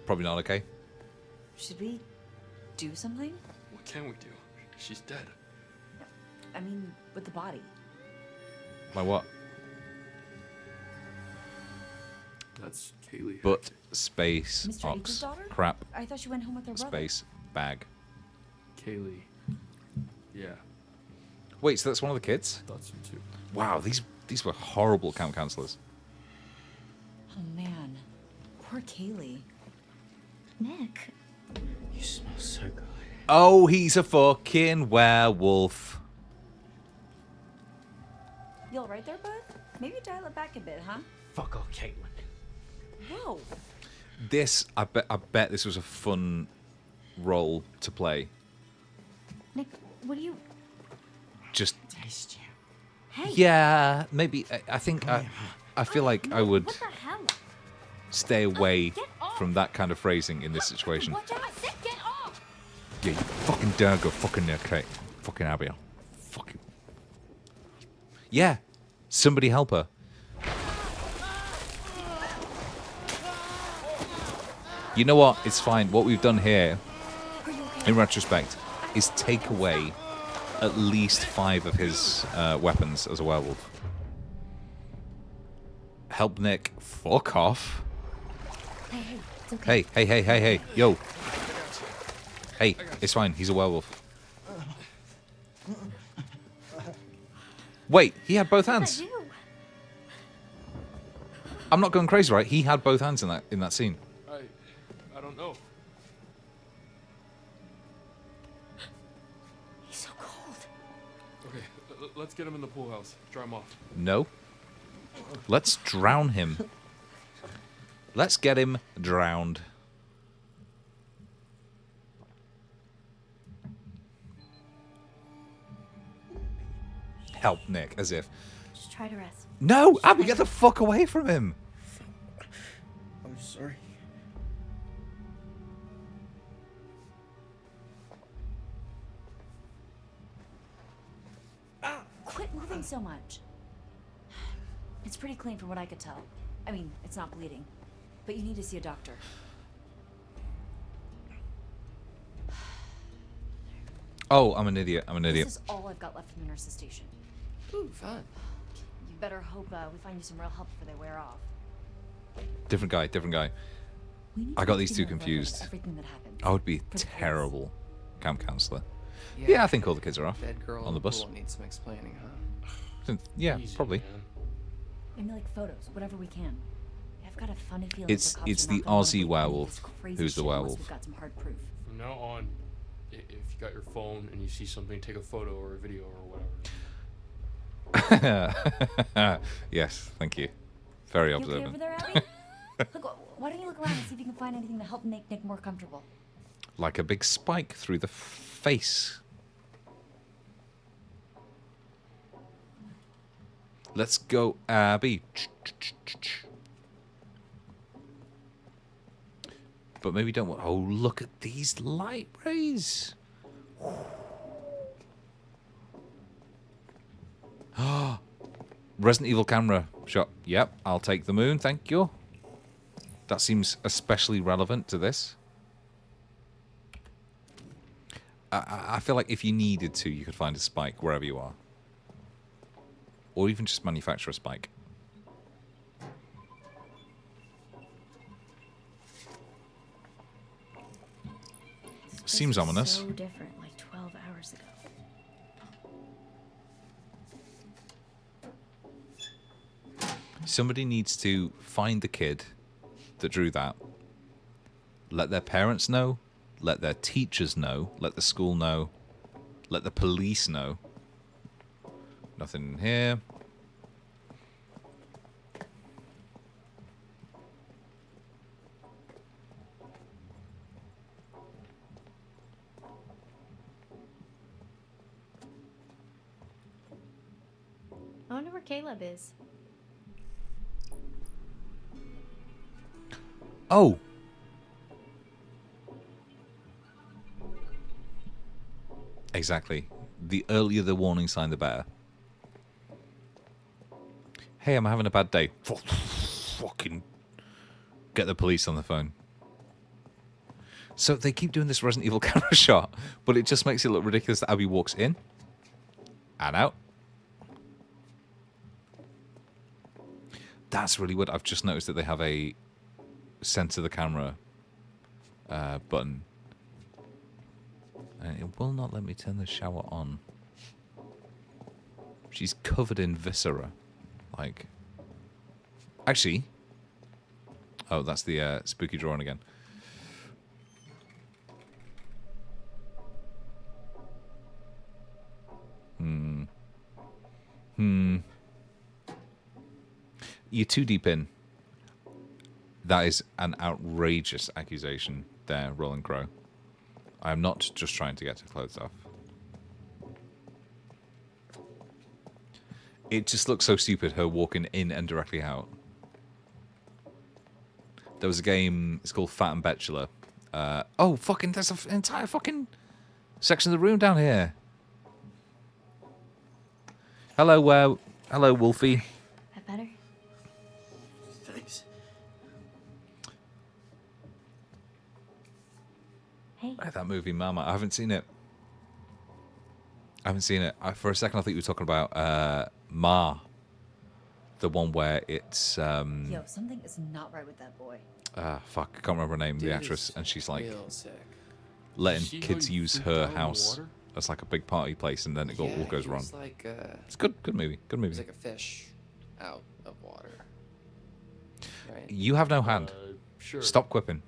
Probably not okay. Should we do something? What can we do? She's dead. No, I mean, with the body. My what? That's Kaylee. But space Mr. H's ox. daughter? Crap. I thought she went home with her brother. Space bag. Kaylee. Yeah. Wait, so that's one of the kids? Thought so too. Wow, these were horrible camp counselors. Oh man, poor Kaylee. Nick. You smell so good. Oh, he's a fucking werewolf. You all right there, bud? Maybe dial it back a bit, huh? Fuck off, Caitlin. Whoa. This, I bet this was a fun role to play. Nick, what do you... Just, Taste you. Hey. yeah, maybe, I think, I feel like I would What the hell? stay away Get off. from that kind of phrasing in this situation. Watch out, I said get off! Yeah, you fucking dare go fucking near Kate. Fucking Abigail. Fucking. Yeah, somebody help her. You know what? It's fine. What we've done here, in retrospect, is take away at least 5 of his weapons as a werewolf. Help Nick. Fuck off. Hey, it's okay. Hey. Yo. Hey, it's fine. He's a werewolf. Wait, he had both hands. What did I do? I'm not going crazy, right? He had both hands in that scene. I don't know. He's so cold. Okay, let's get him in the pool house. Dry him off. No. Let's drown him. Let's get him drowned. Help Nick, as if. Just try to rest. No, Abby, get the fuck away from him. I'm sorry. Quit moving so much. It's pretty clean from what I could tell. I mean, it's not bleeding. But you need to see a doctor. Oh, I'm an idiot. I'm an idiot. This is all I've got left from the nurse's station. Ooh, fun. You better hope we find you some real help before they wear off. Different guy, different guy. We need I to got be these two keeping a record of confused. everything that happened. I would be For the police. terrible camp counselor. Yeah, I think all the kids are off Dead girl on in the bus. pool needs some explaining, huh? Yeah, Easy, probably. man. Maybe like photos, whatever we can. I've got a funny feeling It's the cops it's are the not gonna wanna Aussie believe any of werewolf. this crazy Who's the shit unless werewolf? We've got some hard proof. From now on, if you got your phone and you see something, take a photo or a video or whatever. Yes, thank you. Very You okay over observant. there, Abby? Look, why don't you look around and see if you can find anything to help make Nick more comfortable? Like a big spike through the face. Let's go, Abby. But maybe don't want. Oh, look at these light rays. Resident Evil camera shot. Yep, I'll take the moon. Thank you. That seems especially relevant to this. I feel like if you needed to, you could find a spike wherever you are. Or even just manufacture a spike. This place Seems was ominous. So different, like 12 hours ago. Somebody needs to find the kid that drew that. Let their parents know. Let their teachers know. Let the school know. Let the police know. Nothing in here. I wonder where Caleb is. Oh! Exactly. The earlier the warning sign, the better. Hey, I'm having a bad day. Fucking get the police on the phone. So they keep doing this Resident Evil camera shot, but it just makes it look ridiculous that Abby walks in and out. That's really weird. I've just noticed that they have a center the camera button. And it will not let me turn the shower on. She's covered in viscera. Like, actually, oh, that's the spooky drawing again. You're too deep in. That is an outrageous accusation there, Roland Crowe. I am not just trying to get her clothes off. It just looks so stupid, her walking in and directly out. There was a game, it's called Fat and Bachelor. Oh, fucking, there's an entire fucking section of the room down here. Hello, hello, Wolfie. That better? Thanks. Hey. That movie, Mama. I haven't seen it. For a second, I thought you were talking about Ma. The one where it's... Yo, something is not right with that boy. fuck, I can't remember her name, Dude the actress. is And she's like real sick. letting See how kids he use freaked her out in the house water? as like a big party place, and then it all goes he wrong. was like, It's good movie, good he was movie. like a fish out of water. Right? You have no hand. Sure. Stop quipping.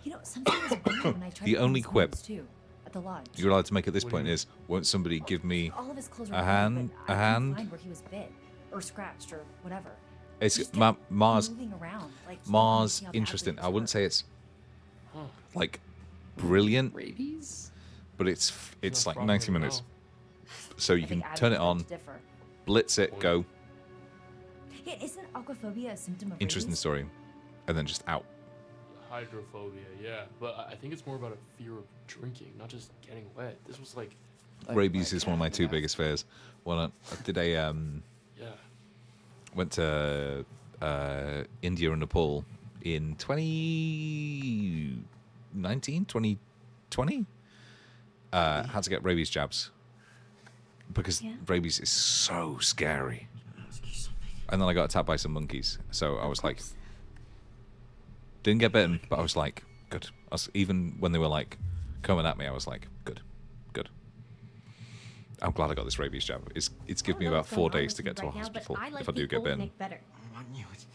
You know, something was weird when I tried The to find only his quip clothes, too, at the lodge. You're allowed to make at this What do point you mean? is, won't somebody give me... All of his clothes were A fine, hand, but a I hand. couldn't find where he was bit or scratched or whatever. It's He just Mars. kept moving around, like, he wanted to Mars see how badly interesting. he I wouldn't was say it's like brilliant, Rabies? but it's Not like frothing 90 at minutes. all. So hurt. you I can think Abby turn it would on, differ. blitz it, go, Yeah, isn't aquaphobia a symptom of interesting rabies? story, and then just out. Hydrophobia, yeah. But I think it's more about a fear of drinking, not just getting wet. This was like, Rabies is one of my two half. biggest fears. When I did a yeah. went to India and Nepal in 2019, 2020. Had to get rabies jabs because rabies is so scary. And then I got attacked by some monkeys, so I was like, didn't get bitten, but I was like, good. Even when they were like coming at me, I was like, good. I'm glad I got this rabies jab. It's given me about 4 days to get to a hospital if I do get bitten. I knew it.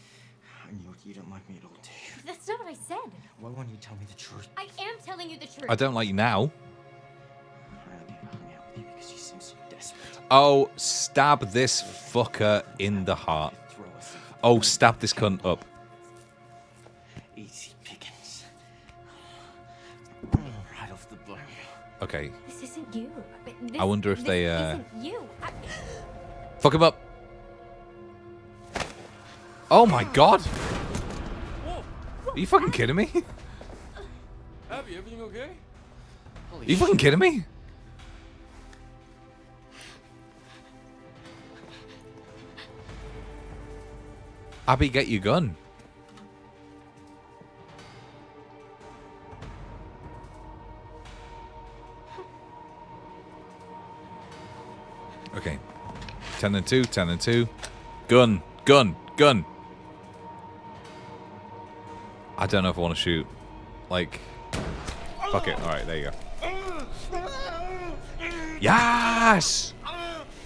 You don't like me at all, do you? That's not what I said. Why won't you tell me the truth? I am telling you the truth. I don't like you now. I only hung out with you because you seem so desperate. Oh, stab this fucker in the heart. Throw us in for the Oh, money. stab this cunt up. Easy pickings. Right off the bone. Okay, This isn't you. This, I wonder if this they, isn't you. fuck him up. Oh my god. Whoa! Are you fucking kidding me? Abby, everything okay? Are you fucking kidding me? Abby, get your gun. Okay. 10 and 2, 10 and 2. Gun. I don't know if I want to shoot. Like, fuck it. Alright, there you go. Yes!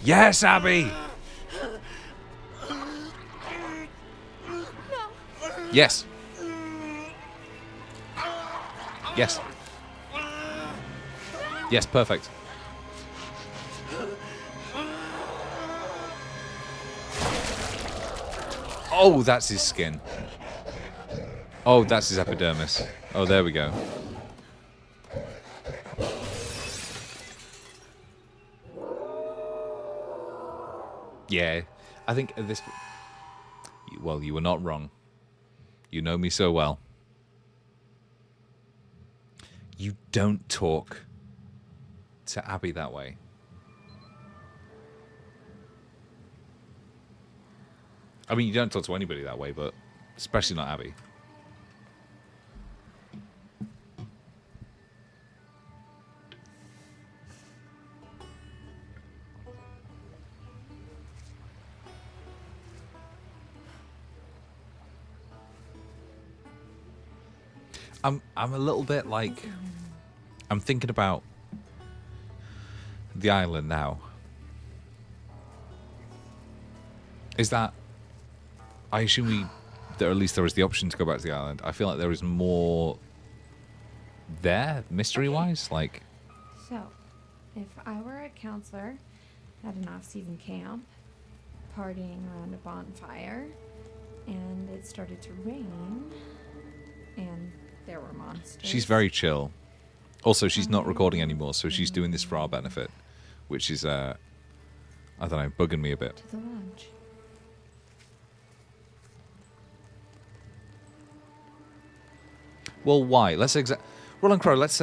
Yes, Abby! Yes. Yes. Yes, perfect. Oh, that's his skin. Oh, that's his epidermis. Oh, there we go. Yeah, I think at this... Well, you were not wrong. You know me so well. You don't talk to Abby that way. I mean, you don't talk to anybody that way, but especially not Abby. I'm a little bit like, I'm thinking about the island now. Is that, I assume that at least there is the option to go back to the island. I feel like there is more there, mystery-wise. Like, So, if I were a counselor at an off-season camp, partying around a bonfire, and it started to rain, and there were monsters. she's very chill. Also, she's not recording anymore, so she's doing this for our benefit, which is, I don't know, bugging me a bit. To the lodge. Well, why? Let's Roland Crowe. Let's